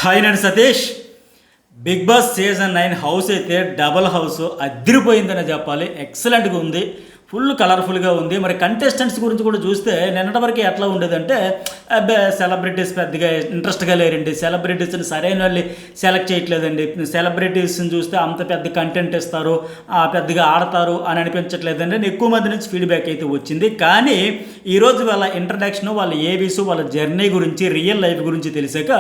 Hi నేను Satish. Big Boss season 9 house అయితే double house అదిరిపోయిందని చెప్పాలి. ఎక్సలెంట్గా ఉంది, ఫుల్ కలర్ఫుల్గా ఉంది. మరి కంటెస్టెంట్స్ గురించి కూడా చూస్తే నిన్నటి వరకు ఎట్లా ఉండేదంటే సెలబ్రిటీస్ పెద్దగా ఇంట్రెస్ట్గా లేరండి, సెలబ్రిటీస్ని సరైన వాళ్ళు సెలెక్ట్ చేయట్లేదండి, సెలబ్రిటీస్ని చూస్తే అంత పెద్ద కంటెంట్ ఇస్తారు, పెద్దగా ఆడతారు అని అనిపించట్లేదండి అని ఎక్కువ మంది నుంచి ఫీడ్బ్యాక్ అయితే వచ్చింది. కానీ ఈరోజు వాళ్ళ ఇంట్రడక్షన్, వాళ్ళ ఏవీస్, వాళ్ళ జర్నీ గురించి, రియల్ లైఫ్ గురించి తెలిసాక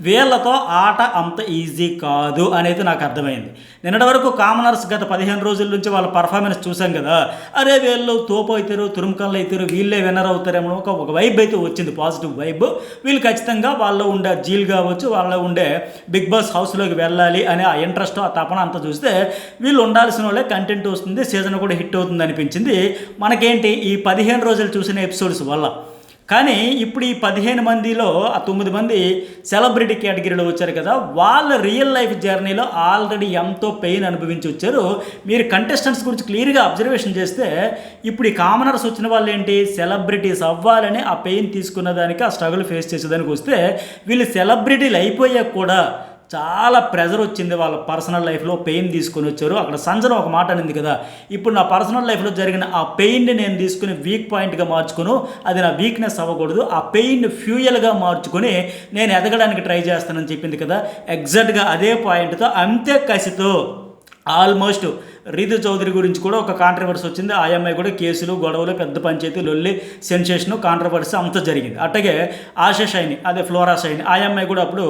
వీళ్ళతో ఆట అంత ఈజీ కాదు అనేది నాకు అర్థమైంది. నిన్నటి వరకు కామనర్స్ గత 15 రోజుల నుంచి వాళ్ళ పర్ఫార్మెన్స్ చూసాం కదా, అరే వీళ్ళు తోపు అవుతారు, తురుముకళ్ళు అవుతారు, వీళ్ళే విన్నర్ అవుతారేమో ఒక వైబ్ అయితే వచ్చింది, పాజిటివ్ వైబ్. వీళ్ళు ఖచ్చితంగా వాళ్ళలో ఉండే జీల్ కావచ్చు, వాళ్ళలో ఉండే బిగ్ బాస్ హౌస్లోకి వెళ్ళాలి అనే ఆ ఇంట్రెస్ట్, ఆ తపన అంతా చూస్తే వీళ్ళు ఉండాల్సిన వాళ్ళే కంటెంట్ వస్తుంది, సీజన్ కూడా హిట్ అవుతుంది అనిపించింది మనకేంటి ఈ 15 రోజులు చూసిన ఎపిసోడ్స్ వల్ల. కానీ ఇప్పుడు ఈ 15 మందిలో ఆ 9 మంది సెలబ్రిటీ కేటగిరీలో వచ్చారు కదా, వాళ్ళ రియల్ లైఫ్ జర్నీలో ఆల్రెడీ ఎంతో పెయిన్ అనుభవించి వచ్చారు. మీరు కంటెస్టెంట్స్ గురించి క్లియర్గా అబ్జర్వేషన్ చేస్తే ఇప్పుడు ఈ కామనర్స్ వచ్చిన వాళ్ళు ఏంటి, సెలబ్రిటీస్ అవ్వాలని ఆ పెయిన్ తీసుకున్న దానికి, ఆ స్ట్రగుల్ ఫేస్ చేసేదానికి వస్తే వీళ్ళు సెలబ్రిటీలు అయిపోయాక కూడా చాలా ప్రెజర్ వచ్చింది వాళ్ళ పర్సనల్ లైఫ్లో, పెయిన్ తీసుకొని వచ్చారు. అక్కడ సంజన ఒక మాట అనింది కదా, ఇప్పుడు నా పర్సనల్ లైఫ్లో జరిగిన ఆ పెయిన్ని నేను తీసుకుని వీక్ పాయింట్గా మార్చుకుని, అది నా వీక్నెస్ అవ్వకూడదు, ఆ పెయిన్ ఫ్యూయల్గా మార్చుకొని నేను ఎదగడానికి ట్రై చేస్తానని చెప్పింది కదా. ఎగ్జాక్ట్గా అదే పాయింట్తో, అంతే కసితో ఆల్మోస్ట్ రీతు చౌదరి గురించి కూడా ఒక కాంట్రవర్సీ వచ్చింది. ఆ అమ్మాయి కూడా కేసులు, గొడవలు, పెద్ద పంచాయతీ, లొల్లి, సెన్సేషను, కాంట్రవర్సీ అంతా జరిగింది. అట్లాగే ఆశా షైని, అదే ఫ్లోరా షైని, ఆ అమ్మాయి కూడా అప్పుడు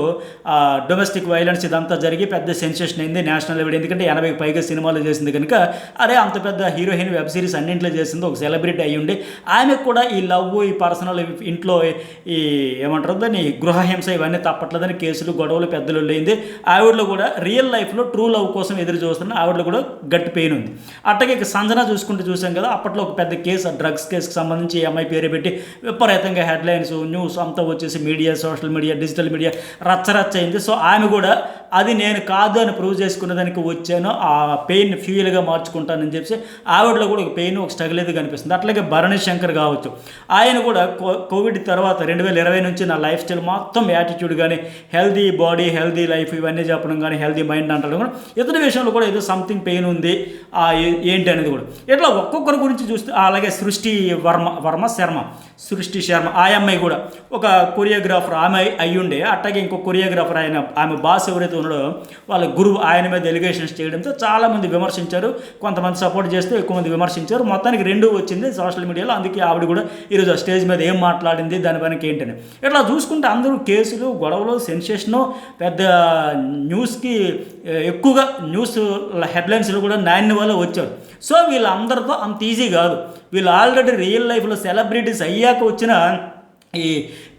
డొమెస్టిక్ వైలెన్స్ ఇదంతా జరిగి పెద్ద సెన్సేషన్ అయింది నేషనల్ లెవెల్. ఎందుకంటే 80కి పైగా సినిమాలు చేసింది కనుక, అరే అంత పెద్ద హీరోయిన్ వెబ్ సిరీస్ అన్నింటిలో చేసింది, ఒక సెలబ్రిటీ అయ్యి ఉండి ఆమెకు కూడా ఈ లవ్, ఈ పర్సనల్, ఇంట్లో ఈ ఏమంటారు దాన్ని గృహహింస ఇవన్నీ తప్పట్లేదని కేసులు, గొడవలు, పెద్దలు అయింది. ఆవిడలో కూడా రియల్ లైఫ్లో ట్రూ లవ్ కోసం ఎదురు చూస్తున్న ఆవిడలో కూడా గట్టి పెయిన్ ఉంది. అట్టగే ఇక సంజన చూసుకుంటూ చూసాం కదా, అప్పట్లో ఒక పెద్ద కేసు, డ్రగ్స్ కేసుకి సంబంధించి ఈ అమ్మాయి పేరు పెట్టి విపరీతంగా హెడ్లైన్స్, న్యూస్ అంతా వచ్చేసి media, social media, digital media రచ్చరచ్చ అయింది. సో ఆమె కూడా అది నేను కాదు అని ప్రూవ్ చేసుకున్న దానికి వచ్చాను, ఆ పెయిన్ ఫ్యూయల్గా మార్చుకుంటానని చెప్పి ఆవిడలో కూడా ఒక పెయిన్, ఒక స్ట్రగుల్ అయితే కనిపిస్తుంది. అట్లాగే భరణి శంకర్ కావచ్చు, ఆయన కూడా కోవిడ్ తర్వాత 2020 నుంచి నా లైఫ్ స్టైల్ మొత్తం యాటిట్యూడ్ కానీ, హెల్దీ బాడీ, హెల్దీ లైఫ్ ఇవన్నీ చెప్పడం కానీ, హెల్దీ మైండ్ అంటారు కూడా, ఇతని విషయంలో కూడా ఏదో సంథింగ్ పెయిన్ ఉంది ఏంటి అనేది కూడా. ఇట్లా ఒక్కొక్కరి గురించి చూస్తే, అలాగే సృష్టి శర్మ ఆ అమ్మాయి కూడా ఒక కొరియోగ్రాఫర్ ఆమె అయ్యుండే. అట్లాగే ఇంకో కొరియోగ్రాఫర్ ఆయన, ఆమె బాస్ ఎవరైతే ఉన్నాడో వాళ్ళ గురువు, ఆయన మీద ఎలిగేషన్స్ చేయడంతో చాలామంది విమర్శించారు, కొంతమంది సపోర్ట్ చేస్తే ఎక్కువ మంది విమర్శించారు. మొత్తానికి 2 వచ్చింది సోషల్ మీడియాలో. అందుకే ఆవిడ కూడా ఈరోజు ఆ స్టేజ్ మీద ఏం మాట్లాడింది, దాని పైన ఏంటని ఇట్లా చూసుకుంటే అందరూ కేసులు, గొడవలు, సెన్సేషను, పెద్ద న్యూస్కి ఎక్కువగా న్యూస్ హెడ్లైన్స్లో కూడా నాణ్య వల్ల వచ్చారు. సో వీళ్ళందరితో అంత ఈజీ కాదు. వీళ్ళు ఆల్రెడీ రియల్ లైఫ్లో సెలబ్రిటీస్ అయ్యాక వచ్చిన ఈ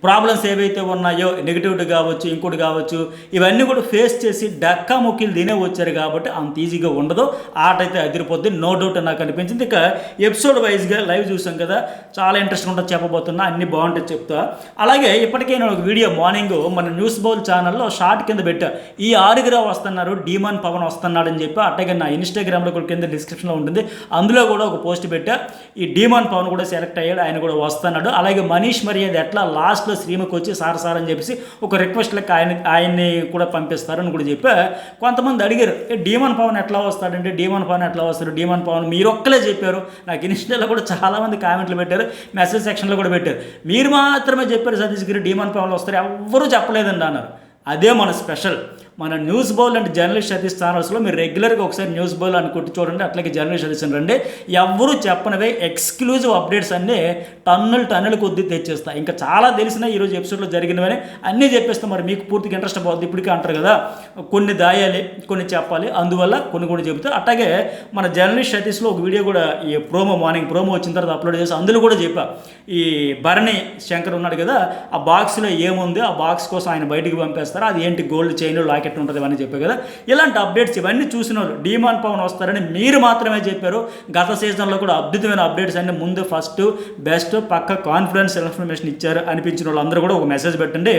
ప్రాబ్లమ్స్ ఏవైతే ఉన్నాయో, నెగిటివిటీ కావచ్చు, ఇంకోటి కావచ్చు, ఇవన్నీ కూడా ఫేస్ చేసి డక్కా మొక్కిలు తినే వచ్చారు కాబట్టి అంత ఈజీగా ఉండదు. ఆట అయితే అదిరిపోద్ది, నో డౌట్ నాకు అనిపించింది. ఇక ఎపిసోడ్ వైజ్గా లైవ్ చూసాం కదా, చాలా ఇంట్రెస్ట్గా ఉంటుంది, చెప్పబోతున్నా, అన్నీ బాగుంటాయి చెప్తా. అలాగే ఇప్పటికే నేను ఒక వీడియో మార్నింగ్ మన న్యూస్ బౌల్ ఛానల్లో షార్ట్ కింద పెట్టా, ఈ 6 వస్తున్నారు, డీమాన్ పవన్ వస్తున్నాడు అని చెప్పి. అట్లాగే నా ఇన్స్టాగ్రామ్లో కూడా కింద డిస్క్రిప్షన్లో ఉంటుంది, అందులో కూడా ఒక పోస్ట్ పెట్టా, ఈ డీమాన్ పవన్ కూడా సెలెక్ట్ అయ్యాడు, ఆయన కూడా వస్తున్నాడు. అలాగే మనీష్ మర్యాద ఎట్లా లాస్ట్లో శ్రీమకి వచ్చి సార్ అని చెప్పేసి ఒక రిక్వెస్ట్ లెక్క ఆయన్ని కూడా పంపిస్తారని కూడా చెప్పా. కొంతమంది అడిగారు, డీమాన్ పవన్ ఎట్లా వస్తాడంటే, డీమాన్ పవన్ ఎట్లా వస్తాడు, డీమాన్ పవన్ మీరు ఒక్కలే చెప్పారు. నాకు ఇన్స్టాలో కూడా చాలామంది కామెంట్లు పెట్టారు, మెసేజ్ సెక్షన్లో కూడా పెట్టారు, మీరు మాత్రమే చెప్పారు సతీష్ గారు డీమాన్ పవన్ వస్తారు, ఎవ్వరూ చెప్పలేదండి అన్నారు. అదే మన స్పెషల్. మన న్యూస్ బౌల్ అంటే జర్నలిస్ట్ సతీష్ ఛానల్స్లో మీరు రెగ్యులర్గా ఒకసారి న్యూస్ బౌల్ అని కొట్టి చూడండి, అట్లాగే జర్నలిస్ట్ సతీష్ అని రండి. ఎవరు చెప్పనివే ఎక్స్క్లూజివ్ అప్డేట్స్ అన్నీ టన్నులు కొద్దీ తెచ్చేస్తా. ఇంకా చాలా తెలిసిన ఈరోజు ఎపిసోడ్లో జరిగినవని అన్నీ చెప్పేస్తాం. మరి మీకు పూర్తిగా ఇంట్రెస్ట్ పోద్ది, ఇప్పటికే అంటారు కదా, కొన్ని దాయాలి, కొన్ని చెప్పాలి, అందువల్ల కొన్ని కూడా చెబుతా. అట్లాగే మన జర్నలిస్ట్ సతీష్లో ఒక వీడియో కూడా ఈ మార్నింగ్ ప్రోమో వచ్చిన తర్వాత అప్లోడ్ చేసి అందులో కూడా చెప్పా, ఈ భరణి శంకర్ ఉన్నాడు కదా, ఆ బాక్స్లో ఏముంది, ఆ బాక్స్ కోసం ఆయన బయటికి పంపేస్తారు, అది ఏంటి గోల్డ్ చైన్, లాకెట్ ఉంటుంది అని చెప్పారు కదా. ఇలాంటి అప్డేట్స్ ఇవన్నీ చూసిన వాళ్ళు డీమాన్ పవన్ వస్తారని మీరు మాత్రమే చెప్పారు. గత సీజన్లో కూడా అద్భుతమైన అప్డేట్స్ అన్ని ముందు ఫస్ట్ బెస్ట్ పక్క కాన్ఫిడెన్స్ ఇన్ఫర్మేషన్ ఇచ్చారు అనిపించిన వాళ్ళు అందరూ కూడా ఒక మెసేజ్ పెట్టండి.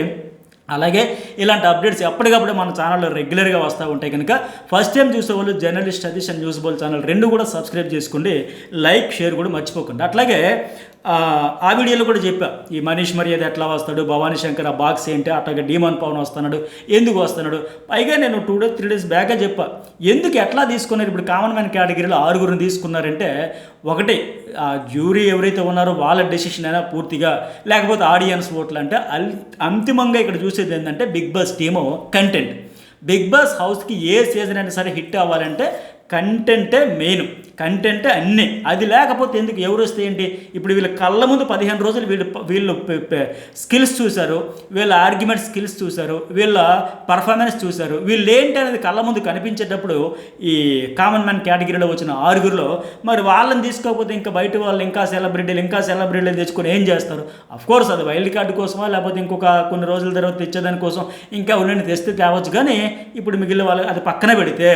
అలాగే ఇలాంటి అప్డేట్స్ ఎప్పటికప్పుడు మన ఛానల్లో రెగ్యులర్గా వస్తూ ఉంటాయి కనుక ఫస్ట్ టైం చూసేవాళ్ళు journalist Satish and news Bol channel రెండు కూడా సబ్స్క్రైబ్ చేసుకోండి, లైక్ షేర్ కూడా మర్చిపోకండి. అట్లాగే ఆ వీడియోలో కూడా చెప్పా ఈ మనీష్ మర్యాద ఎట్లా వస్తాడు, భవానీ శంకర్ ఆ బాక్స్ ఏంటి, అట్లాగే డీమన్ పవన్ వస్తున్నాడు, ఎందుకు వస్తున్నాడు. పైగా నేను 2 days 3 days బ్యాకే చెప్పా ఎందుకు ఎట్లా తీసుకున్నారు. ఇప్పుడు కామన్ మ్యాన్ కేటగిరీలో 6 తీసుకున్నారంటే ఒకటి ఆ జ్యూరీ ఎవరైతే ఉన్నారో వాళ్ళ డెసిషన్ అయినా పూర్తిగా, లేకపోతే ఆడియన్స్ ఓట్లు. అంటే అంతిమంగా ఇక్కడ చూసేది ఏంటంటే Big Boss team content. Big Boss హౌస్కి ఏ సీజన్ అయినా సరే హిట్ అవ్వాలంటే కంటెంటే మెయిన్, కంటెంటే అన్నీ. అది లేకపోతే ఎందుకు, ఎవరు వస్తే ఏంటి. ఇప్పుడు వీళ్ళ కళ్ళ ముందు 15 రోజులు వీళ్ళు స్కిల్స్ చూశారు, వీళ్ళ ఆర్గ్యుమెంట్ స్కిల్స్ చూశారు, వీళ్ళ పర్ఫార్మెన్స్ చూశారు. వీళ్ళు ఏంటి అనేది కళ్ళ ముందు కనిపించేటప్పుడు ఈ కామన్ మ్యాన్ కేటగిరీలో వచ్చిన 6 మరి వాళ్ళని తీసుకోకపోతే ఇంకా బయట వాళ్ళు ఇంకా సెలబ్రిటీలు తెచ్చుకొని ఏం చేస్తారు. అఫ్కోర్స్ అది వైల్డ్ కార్డు కోసమా లేకపోతే ఇంకొక కొన్ని రోజుల తర్వాత తెచ్చేదానికోసం ఇంకా ఉన్నని తెస్తే తేవచ్చు. కానీ ఇప్పుడు మిగిలిన వాళ్ళు అది పక్కన పెడితే,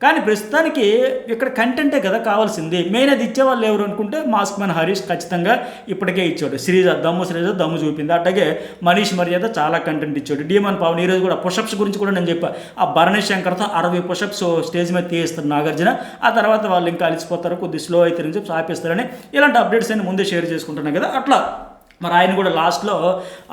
కానీ ప్రస్తుతానికి ఇక్కడ కంటెంటే కదా కావాల్సింది. మెయిన్ అది ఇచ్చేవాళ్ళు ఎవరు అనుకుంటే మాస్క్ మ్యాన్ హరీష్ ఖచ్చితంగా ఇప్పటికే ఇచ్చాడు. శ్రీజ దమ్ము చూపింది. అట్లాగే మనీష్ మర్యాద చాలా కంటెంట్ ఇచ్చాడు. డీమన్ పవన్ ఈరోజు కూడా పుషప్స్ గురించి కూడా నేను చెప్పా. ఆ భరణేష్ శంకర్తో 60 పుషప్స్ స్టేజ్ మీద తీస్తారు నాగార్జున. ఆ తర్వాత వాళ్ళు ఇంకా అలిసిపోతారు, కొద్ది స్లో అవుతారని చెప్పి ఆపేస్తారని ఇలాంటి అప్డేట్స్ అన్ని ముందే షేర్ చేసుకుంటున్నాను కదా. అట్లా మరి ఆయన కూడా లాస్ట్లో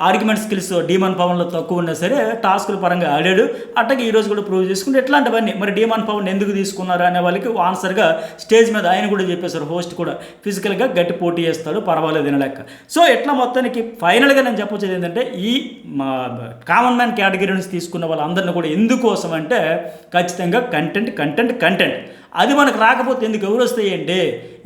ఆర్గ్యుమెంట్ స్కిల్స్ డీమన్ పవన్లో తక్కువ ఉన్నా సరే టాస్కుల పరంగా ఆడాడు. అట్టకి ఈరోజు కూడా ప్రూవ్ చేసుకుంటే ఎట్లాంటివన్నీ మరి డీమన్ పవన్ ఎందుకు తీసుకున్నారు అనే వాళ్ళకి ఆన్సర్గా స్టేజ్ మీద ఆయన కూడా చెప్పేశారు. హోస్ట్ కూడా ఫిజికల్గా గట్టి పోటీ చేస్తాడు, పర్వాలేదు వినలేక. సో ఎట్లా మొత్తానికి ఫైనల్గా నేను చెప్పొచ్చేది ఏంటంటే ఈ కామన్ మ్యాన్ కేటగిరీ నుంచి తీసుకున్న వాళ్ళందరినీ కూడా ఎందుకోసం అంటే ఖచ్చితంగా కంటెంట్ అది మనకు రాకపోతే ఎందుకు, ఎవరు వస్తాయి ఏంటి.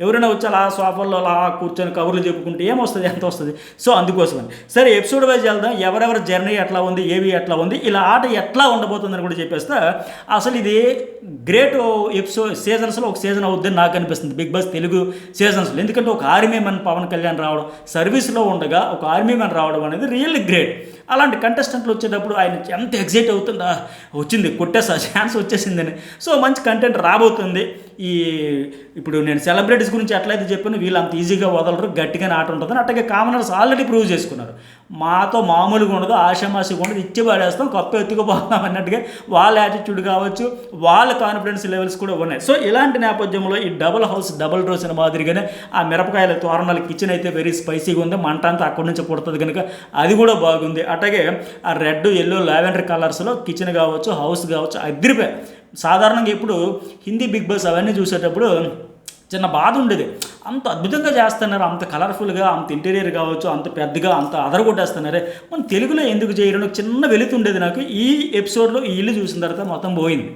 ఎవరైనా వచ్చి అలా సోఫాల్లో అలా కూర్చొని కబుర్లు చెప్పుకుంటే ఏమొస్తుంది, ఎంత వస్తుంది. సో అందుకోసమని సరే ఎపిసోడ్ వైజ్ వెళ్దాం. ఎవరెవరి జర్నీ ఎట్లా ఉంది, ఏవి ఎట్లా ఉంది, ఇలా ఆట ఎట్లా ఉండబోతుందని కూడా చెప్పేస్తా. అసలు ఇది గ్రేట్ సీజన్స్లో ఒక సీజన్ అవుద్దని నాకు అనిపిస్తుంది బిగ్ బాస్ తెలుగు సీజన్స్లో. ఎందుకంటే ఒక ఆర్మీ మ్యాన్ పవన్ కళ్యాణ్ రావడం, సర్వీస్లో ఉండగా ఒక ఆర్మీ మ్యాన్ రావడం అనేది రియల్లీ గ్రేట్. అలాంటి కంటెస్టెంట్లు వచ్చేటప్పుడు ఆయన ఎంత ఎగ్జైట్ అవుతుందా, వచ్చింది కొట్టేసా ఛాన్స్ వచ్చేసిందని. సో మంచి కంటెంట్ రాబోతుంది. ఇప్పుడు నేను సెలబ్రిటీస్ గురించి ఎట్లయితే చెప్పాను, వీళ్ళు అంత ఈజీగా వదలరు, గట్టిగానే ఆట ఉంటుందని. అట్లాగే కామనర్స్ ఆల్రెడీ ప్రూవ్ చేసుకున్నారు. మాతో మామూలుగా ఉండదు, ఆషామాషిగా ఉండదు, ఇచ్చి పడేస్తాం, కప్పు ఎత్తుకుపోతాం అన్నట్టుగా వాళ్ళ యాటిట్యూడ్ కావచ్చు, వాళ్ళ కాన్ఫిడెన్స్ లెవెల్స్ కూడా ఉన్నాయి. సో ఇలాంటి నేపథ్యంలో ఈ డబుల్ డోస్ అనే మాదిరిగానే ఆ మిరపకాయల తోరణాల కిచెన్ అయితే వెరీ స్పైసీగా ఉంది. మంట అంతా అక్కడి నుంచి పుడుతుంది కనుక అది కూడా బాగుంది. అట్లాగే ఆ రెడ్ ఎల్లో లావెండర్ కలర్స్లో కిచెన్ కావచ్చు, హౌస్ కావచ్చు అదిరిపోయి. సాధారణంగా ఇప్పుడు హిందీ బిగ్ బాస్ అవన్నీ చూసేటప్పుడు చిన్న బాధ ఉండేది. అంత అద్భుతంగా చేస్తున్నారు, అంత కలర్ఫుల్గా, అంత ఇంటీరియర్ కావచ్చు, అంత పెద్దగా, అంత అదరగొట్టేస్తున్నారే, మన తెలుగులో ఎందుకు చేయడం చిన్న వెలుతుండేది నాకు. ఈ ఎపిసోడ్లో ఈ ఇల్లు చూసిన తర్వాత మొత్తం పోయింది,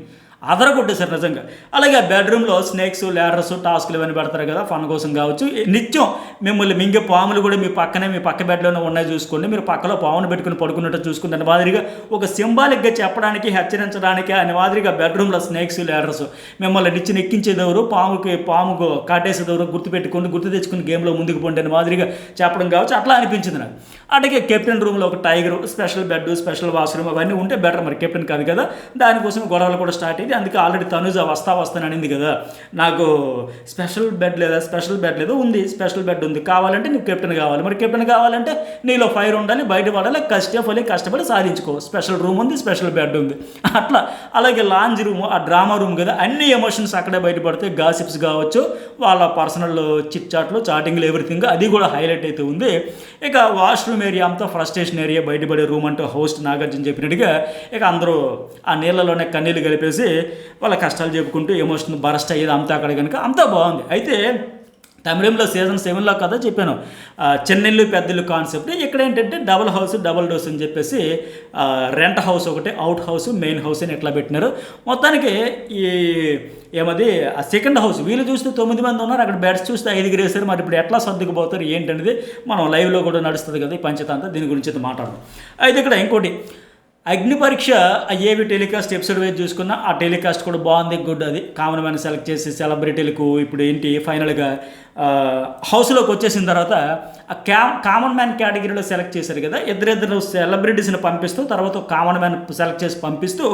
అదరగొట్టేశారు నిజంగా. అలాగే ఆ బెడ్రూమ్లో స్నేక్స్, ల్యాడర్స్, టాస్క్లు ఇవన్నీ పెడతారు కదా ఫన్ కోసం కావచ్చు. నిత్యం మిమ్మల్ని మింగే పాములు కూడా మీ పక్క బెడ్లోనే ఉన్నాయి చూసుకోండి, మీరు పక్కలో పామును పెట్టుకుని పడుకున్నట్టు చూసుకుంటే అనే మాదిరిగా ఒక సింబాలిక్గా చెప్పడానికి, హెచ్చరించడానికి అనే మాదిరిగా బెడ్రూమ్లో స్నేక్స్, ల్యాడర్స్ మిమ్మల్ని ఎక్కించేదెవరు, పాముకు కాటేసేదెవరు గుర్తు తెచ్చుకుని గేమ్లో ముందుకు పోండి అనే మాదిరిగా చెప్పడం కావచ్చు. అట్లా అనిపించింది నాకు. అట్లాగే కెప్టెన్ రూమ్లో ఒక tiger, special bed, special washroom అవన్నీ ఉంటే బెటర్. మరి కెప్టెన్ కాదు కదా, దానికోసం గొడవలు కూడా స్టార్ట్ అయింది. అందుకే ఆల్రెడీ తనుజ వస్తాను అనింది కదా, నాకు స్పెషల్ బెడ్ లేదా ఉంది, స్పెషల్ బెడ్ ఉంది, కావాలంటే నీకు కెప్టెన్ కావాలి. మరి కెప్టెన్ కావాలంటే నీలో ఫైర్ ఉండాలి, బయట పడాలి, కష్టపడి సాధించుకో. స్పెషల్ రూమ్ ఉంది, స్పెషల్ బెడ్ ఉంది అట్లా. అలాగే లాంజ్ రూమ్, ఆ డ్రామా రూమ్ కదా, అన్ని ఎమోషన్స్ అక్కడే బయటపడితే, గాసిప్స్ కావచ్చు, వాళ్ళ పర్సనల్ చిట్ చాట్లు, చాటింగ్లు, ఎవ్రీథింగ్ అది కూడా హైలైట్ అయితే ఉంది. ఇక వాష్రూమ్ ఏరియా అంతా ఫ్రస్ట్రేషన్ ఏరియా, బయటపడే రూమ్ అంటే హోస్ట్ నాగార్జున చెప్పినట్టుగా ఇక అందరూ ఆ నీళ్ళలోనే కన్నీళ్ళు కలిపేసి వాళ్ళ కష్టాలు చెప్పుకుంటూ ఎమోషన్ బరస్ట్ అయ్యేది అంతా అక్కడ కనుక అంతా బాగుంది. అయితే తమిళంలో సీజన్ 7లో కదా చెప్పాను చిన్నిల్లు పెద్దిల్లు కాన్సెప్ట్. ఇక్కడ ఏంటంటే డబుల్ డోస్ అని చెప్పేసి రెంట్ హౌస్ ఒకటి, అవుట్ హౌస్, మెయిన్ హౌస్ అని ఎట్లా పెట్టినారు. మొత్తానికి ఈ ఆ సెకండ్ హౌస్ వీళ్ళు చూస్తే 9 మంది ఉన్నారు, అక్కడ బెడ్స్ చూస్తే 5 వేసారు. మరి ఇప్పుడు ఎట్లా సర్దుకుపోతారు ఏంటనేది మనం లైవ్లో కూడా నడుస్తుంది కదా ఈ పంచతంతా, దీని గురించి అయితే మాట్లాడదాం. అయితే ఇక్కడ ఇంకోటి అగ్ని పరీక్ష ఏవి టెలికాస్ట్ ఎపిసోడ్ వైజ్ చూసుకున్నా ఆ టెలికాస్ట్ కూడా బాగుంది, గుడ్. అది కామన్ మ్యాన్ సెలెక్ట్ చేసి సెలబ్రిటీలకు ఇప్పుడు ఏంటి ఫైనల్గా హౌస్లోకి వచ్చేసిన తర్వాత ఆ కామన్ మ్యాన్ కేటగిరీలో సెలెక్ట్ చేశారు కదా, ఇద్దరు సెలబ్రిటీస్ని పంపిస్తూ తర్వాత కామన్ మ్యాన్ సెలెక్ట్ చేసి పంపిస్తూ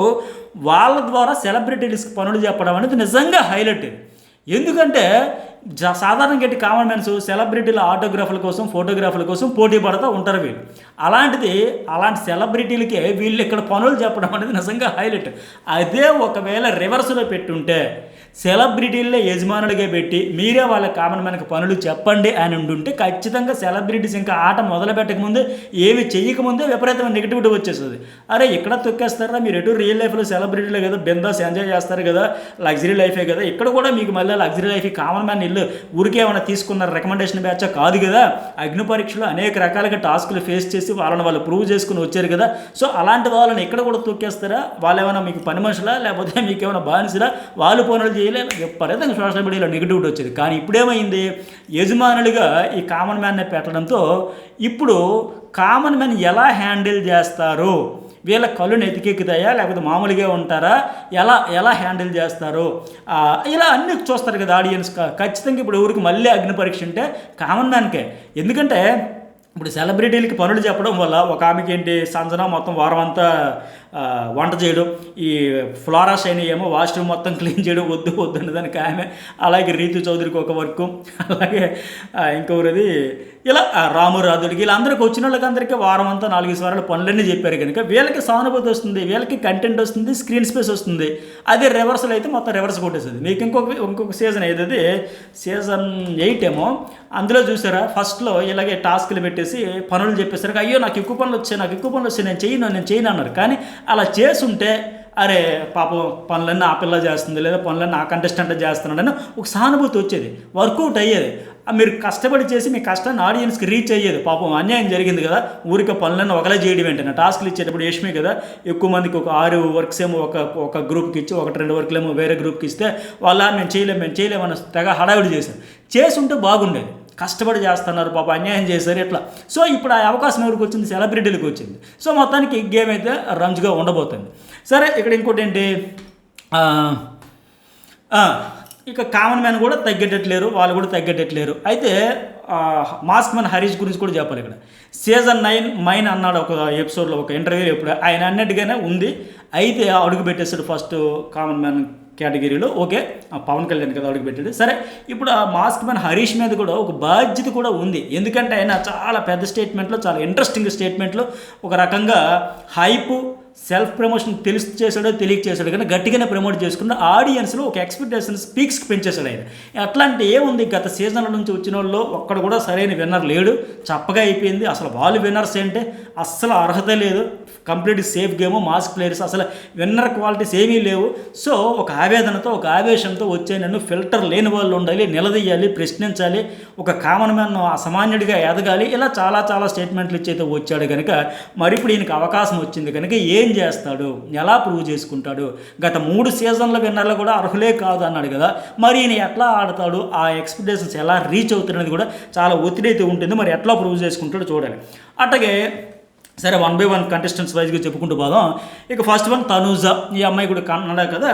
వాళ్ళ ద్వారా సెలబ్రిటీస్కి పనులు చెప్పడం అనేది నిజంగా హైలైట్. ఎందుకంటే సాధారణంగా ఏంటి కామన్ మ్యాన్స్ సెలబ్రిటీల ఆటోగ్రాఫ్ల కోసం ఫోటోగ్రాఫ్ల కోసం పోటీ పడుతూ ఉంటారు వీళ్ళు. అలాంటి సెలబ్రిటీలకే వీళ్ళు ఇక్కడ పనులు చెప్పడం అనేది నిజంగా హైలైట్. అదే ఒకవేళ రివర్స్లో పెట్టుంటే సెలబ్రిటీలే యజమానులుగా పెట్టి మీరే వాళ్ళ కామన్ మ్యాన్కి పనులు చెప్పండి అని ఉంటుంటే ఖచ్చితంగా సెలబ్రిటీస్ ఇంకా ఆట మొదలు పెట్టకముందే ఏమి చెయ్యకముందే విపరీతమైన నెగిటివిటీ వచ్చేస్తుంది. అరే ఇక్కడ తొక్కేస్తారా మీరు, ఎటు రియల్ లైఫ్లో సెలబ్రిటీలే కదా, బిందాస్ ఎంజాయ్ చేస్తారు కదా, లగ్జరీ లైఫే కదా, ఇక్కడ కూడా మీకు మళ్ళీ లగ్జరీ లైఫ్ కామన్ మ్యాన్ ఇల్లు ఊరికే ఏమైనా తీసుకున్న రికమెండేషన్ బ్యాచ్ కాదు కదా. అగ్ని పరీక్షలో అనేక రకాలుగా టాస్కులు ఫేస్ చేసి వాళ్ళు ప్రూవ్ చేసుకుని వచ్చారు కదా. సో అలాంటి వాళ్ళని ఇక్కడ కూడా తొక్కేస్తారా? వాళ్ళు ఏమైనా మీకు పని మనుషులా, లేకపోతే మీకు ఏమైనా బానిసలా, వాళ్ళు పనులు చేయలేదు విపరీతంగా సోషల్ మీడియాలో నెగిటివిటీ వచ్చేది. కానీ ఇప్పుడేమైంది, యజమానులుగా ఈ కామన్ మ్యాన్ని పెట్టడంతో ఇప్పుడు కామన్ మ్యాన్ ఎలా హ్యాండిల్ చేస్తారు, వీళ్ళ కళ్ళు నెతికెక్కుతాయా లేకపోతే మామూలుగా ఉంటారా, ఎలా హ్యాండిల్ చేస్తారు, ఇలా అన్నీ చూస్తారు కదా ఆడియన్స్. ఖచ్చితంగా ఇప్పుడు ఊరికి మళ్ళీ అగ్ని పరీక్ష అంటే కామన్ మ్యాన్కే. ఎందుకంటే ఇప్పుడు సెలబ్రిటీలకి పనులు చెప్పడం వల్ల ఒక ఆమెకి ఏంటి, సంజన మొత్తం వారం అంతా వంట చేయడం, ఈ ఫ్లోరా షైని ఏమో వాష్రూమ్ మొత్తం క్లీన్ చేయడం వద్దు అన్నదానికి ఆమె, అలాగే రీతు చౌదరికి ఒక వర్కు, అలాగే ఇంకొకరిది ఇలా రాము రాధుడికి, ఇలా అందరికి వచ్చిన వాళ్ళకి అందరికీ వారం అంతా 4 వారాల పనులన్నీ చెప్పారు కనుక వీళ్ళకి సానుభూతి వస్తుంది, వీళ్ళకి కంటెంట్ వస్తుంది, స్క్రీన్ స్పేస్ వస్తుంది. అదే రివర్సల్ అయితే మొత్తం రివర్స్ కొట్టేస్తుంది. మీకు ఇంకొక సీజన్ ఏదైతే సీజన్ 8 ఏమో, అందులో చూసారా ఫస్ట్లో ఇలాగే టాస్క్లు పెట్టేసి పనులు చెప్పేసరికి అయ్యో నాకు ఎక్కువ పనులు వచ్చాయి నేను చేయను అన్నారు. కానీ అలా చేసుంటే అరే పాపం పనులన్నీ ఆ పిల్ల చేస్తుంది, లేదా పనులన్నీ ఆ కంటెస్టెంట్ చేస్తున్నాడని ఒక సానుభూతి వచ్చేది, వర్కౌట్ అయ్యేది. మీరు కష్టపడి చేసి మీ కష్టాన్ని ఆడియన్స్కి రీచ్ అయ్యేది. పాపం అన్యాయం జరిగింది కదా, ఊరికే పనులన్నీ ఒకలే చేయడం ఏంటంటే టాస్క్లు ఇచ్చేటప్పుడు యష్మి కదా ఎక్కువ మందికి ఒక 6 వర్క్స్ ఏమో ఒక గ్రూప్కి ఇచ్చి 1-2 వర్క్లు ఏమో వేరే గ్రూప్కి ఇస్తే వాళ్ళ మేము చేయలేమని తెగ హడావిడి చేసి ఉంటే బాగుండేది. కష్టపడి చేస్తున్నారు పాప, అన్యాయం చేశారు ఇట్లా. సో ఇప్పుడు ఆ అవకాశం ఎవరికి వచ్చింది, సెలబ్రిటీలకు వచ్చింది. సో మొత్తానికి గేమ్ అయితే రంజుగా ఉండబోతుంది. సరే ఇక్కడ ఇంకోటి ఏంటి, ఇక కామన్ మ్యాన్ కూడా తగ్గేటట్లేరు, వాళ్ళు కూడా తగ్గేటట్లేరు. అయితే మాస్క్ మ్యాన్ హరీష్ గురించి కూడా చెప్పాలి. ఇక్కడ సీజన్ 9 మైన్ అన్నాడు ఒక ఎపిసోడ్లో, ఒక ఇంటర్వ్యూలో, ఎప్పుడు ఆయన అన్నట్టుగానే ఉంది. అయితే అడుగు పెట్టేస్తాడు ఫస్ట్ కామన్ మ్యాన్ కేటగిరీలో. ఓకే, పవన్ కళ్యాణ్ కదా అడుగు పెట్టాడు. సరే ఇప్పుడు ఆ మాస్క్ మ్యాన్ హరీష్ మీద కూడా ఒక బాధ్యత కూడా ఉంది. ఎందుకంటే ఆయన చాలా పెద్ద స్టేట్మెంట్లో, చాలా ఇంట్రెస్టింగ్ స్టేట్మెంట్లో ఒక రకంగా హైపు సెల్ఫ్ ప్రమోషన్ తెలిసి చేశాడో తెలియక చేశాడు, కానీ గట్టిగానే ప్రమోట్ చేసుకున్న ఆడియన్స్లో ఒక ఎక్స్పెక్టేషన్స్ పీక్స్కి పెంచేశాడు ఆయన. అట్లాంటి ఏముంది, గత సీజన్ల నుంచి వచ్చిన వాళ్ళు ఒక్కడ కూడా సరైన విన్నర్ లేడు, చప్పగా అయిపోయింది. అసలు వాళ్ళు విన్నర్స్ అంటే అస్సలు అర్హత లేదు, complete safe game, mask players, అసలు విన్నర్ క్వాలిటీస్ ఏమీ లేవు. సో ఒక ఆవేదనతో ఒక ఆవేశంతో వచ్చే నన్ను ఫిల్టర్ లేని వాళ్ళు ఉండాలి, నిలదీయాలి, ప్రశ్నించాలి, ఒక కామన్ మ్యాన్ అసామాన్యుడిగా ఎదగాలి, ఇలా చాలా స్టేట్మెంట్లు ఇచ్చైతే వచ్చాడు కనుక మరి ఇప్పుడు ఈయనకి అవకాశం వచ్చింది కనుక ఏం చేస్తాడు, ఎలా ప్రూవ్ చేసుకుంటాడు. గత 3 సీజన్ల విన్నర్లు కూడా అర్హులే కాదు అన్నాడు కదా, మరి ఈయన ఎట్లా ఆడతాడు, ఆ ఎక్స్పెక్టేషన్స్ ఎలా రీచ్ అవుతున్నది కూడా చాలా ఒత్తిడి అయితే ఉంటుంది. మరి ఎట్లా ప్రూవ్ చేసుకుంటాడో చూడాలి. అట్లాగే సరే 1 by 1 కంటెస్టెంట్స్ వైజ్గా చెప్పుకుంటూ పోదాం. ఇక ఫస్ట్ వన్ తనూజ, ఈ అమ్మాయి కూడా కన్నడ కదా.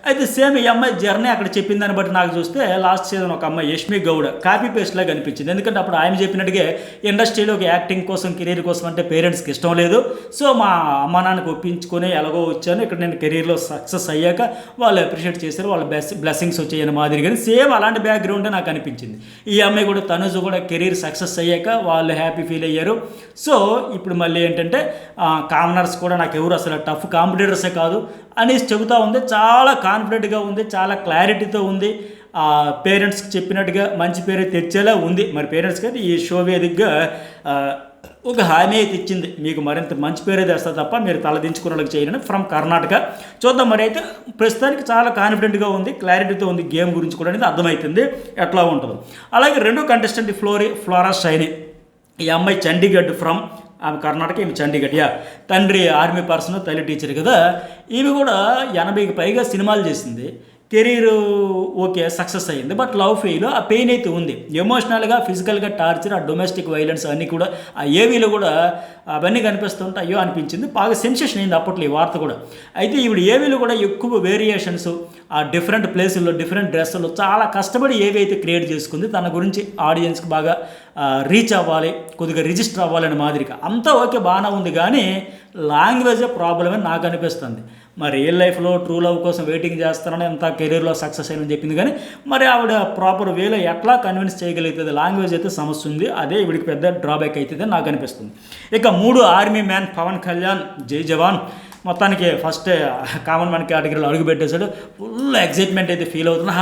అయితే సేమ్ ఈ అమ్మాయి జర్నీ అక్కడ చెప్పిన దాన్ని బట్టి నాకు చూస్తే లాస్ట్ సీజన్ ఒక అమ్మాయి యష్మి గౌడ కాపీ పేస్ట్ లాగా అనిపించింది. ఎందుకంటే అప్పుడు ఆయన చెప్పినట్టుగా ఇండస్ట్రీలో ఒక యాక్టింగ్ కోసం కెరీర్ కోసం అంటే పేరెంట్స్కి ఇష్టం లేదు, సో మా అమ్మ నాన్నకి ఒప్పించుకొని ఎలాగో వచ్చాను, ఇక్కడ నేను కెరీర్లో సక్సెస్ అయ్యాక వాళ్ళు అప్రిషియేట్ చేశారు, వాళ్ళ బ్లెస్సింగ్స్ వచ్చాయని మాదిరి. కానీ సేమ్ అలాంటి బ్యాక్గ్రౌండే నాకు అనిపించింది. ఈ అమ్మాయి కూడా తనూజ కూడా కెరీర్ సక్సెస్ అయ్యాక వాళ్ళు హ్యాపీ ఫీల్ అయ్యారు. సో ఇప్పుడు మళ్ళీ ఏంటంటే కామనర్స్ కూడా నాకు ఎవరు అసలు టఫ్ కాంపిటీటర్సే కాదు అనేసి చెబుతూ ఉంది. చాలా కాన్ఫిడెంట్గా ఉంది, చాలా క్లారిటీతో ఉంది. పేరెంట్స్కి చెప్పినట్టుగా మంచి పేరు తెచ్చేలా ఉంది. మరి పేరెంట్స్కి అయితే ఈ షో వేదికగా ఒక హామీ అయితే ఇచ్చింది, మీకు మరింత మంచి పేరే తెస్తా తప్ప మీరు తలదించుకున్న వాళ్ళకి చేయను ఫ్రమ్ కర్ణాటక. చూద్దాం. మరి అయితే ప్రస్తుతానికి చాలా కాన్ఫిడెంట్గా ఉంది, క్లారిటీతో ఉంది, గేమ్ గురించి కూడా అనేది అర్థమవుతుంది ఎట్లా ఉంటుందో. అలాగే రెండో కంటెస్టెంట్ ఫ్లోరా షైని, ఈ అమ్మాయి చండీగఢ్ ఫ్రమ్, ఆమె కర్ణాటక, ఈమె చండీగఢ్. తండ్రి ఆర్మీ పర్సన్, తల్లి టీచర్ కదా. ఈమె కూడా 80కి పైగా సినిమాలు చేసింది, కెరీర్ ఓకే సక్సెస్ అయ్యింది, బట్ లవ్ ఫెయిల్, ఆ పెయిన్ అయితే ఉంది. ఎమోషనల్గా, ఫిజికల్గా టార్చర్, ఆ డొమెస్టిక్ వైలెన్స్ అన్నీ కూడా ఆ ఏవీలో కూడా అవన్నీ కనిపిస్తుంటే అయ్యో అనిపించింది. బాగా సెన్సేషన్ అయింది అప్పట్లో ఈ వార్త కూడా. అయితే ఇప్పుడు ఏవీలో కూడా ఎక్కువ వేరియేషన్స్, ఆ డిఫరెంట్ ప్లేసుల్లో, డిఫరెంట్ డ్రెస్సుల్లో చాలా కష్టపడి ఏవి అయితే క్రియేట్ చేసుకుంది, తన గురించి ఆడియన్స్కి బాగా రీచ్ అవ్వాలి, కొద్దిగా రిజిస్టర్ అవ్వాలని మాదిరిగా అంతా ఓకే బాగానే ఉంది. కానీ లాంగ్వేజే ప్రాబ్లమ్ అని నాకు అనిపిస్తుంది. మరి రియల్ లైఫ్లో ట్రూ లవ్ కోసం వెయిటింగ్ చేస్తానని ఎంత కెరీర్లో సక్సెస్ అయ్యని చెప్పింది, కానీ మరి ఆవిడ ప్రాపర్ వేలో ఎట్లా కన్విన్స్ చేయగలుగుతుంది? లాంగ్వేజ్ అయితే సమస్య ఉంది, అదే వీడికి పెద్ద డ్రాబ్యాక్ అవుతుంది అని నాకు అనిపిస్తుంది. ఇక 3 ఆర్మీ మ్యాన్ పవన్ కళ్యాణ్ జై జవాన్ మొత్తానికి ఫస్ట్ కామన్ మ్యాన్ కేటగిరీలో అడుగు పెట్టేశాడు. ఫుల్ ఎక్సైట్మెంట్ అయితే ఫీల్ అవుతున్నా,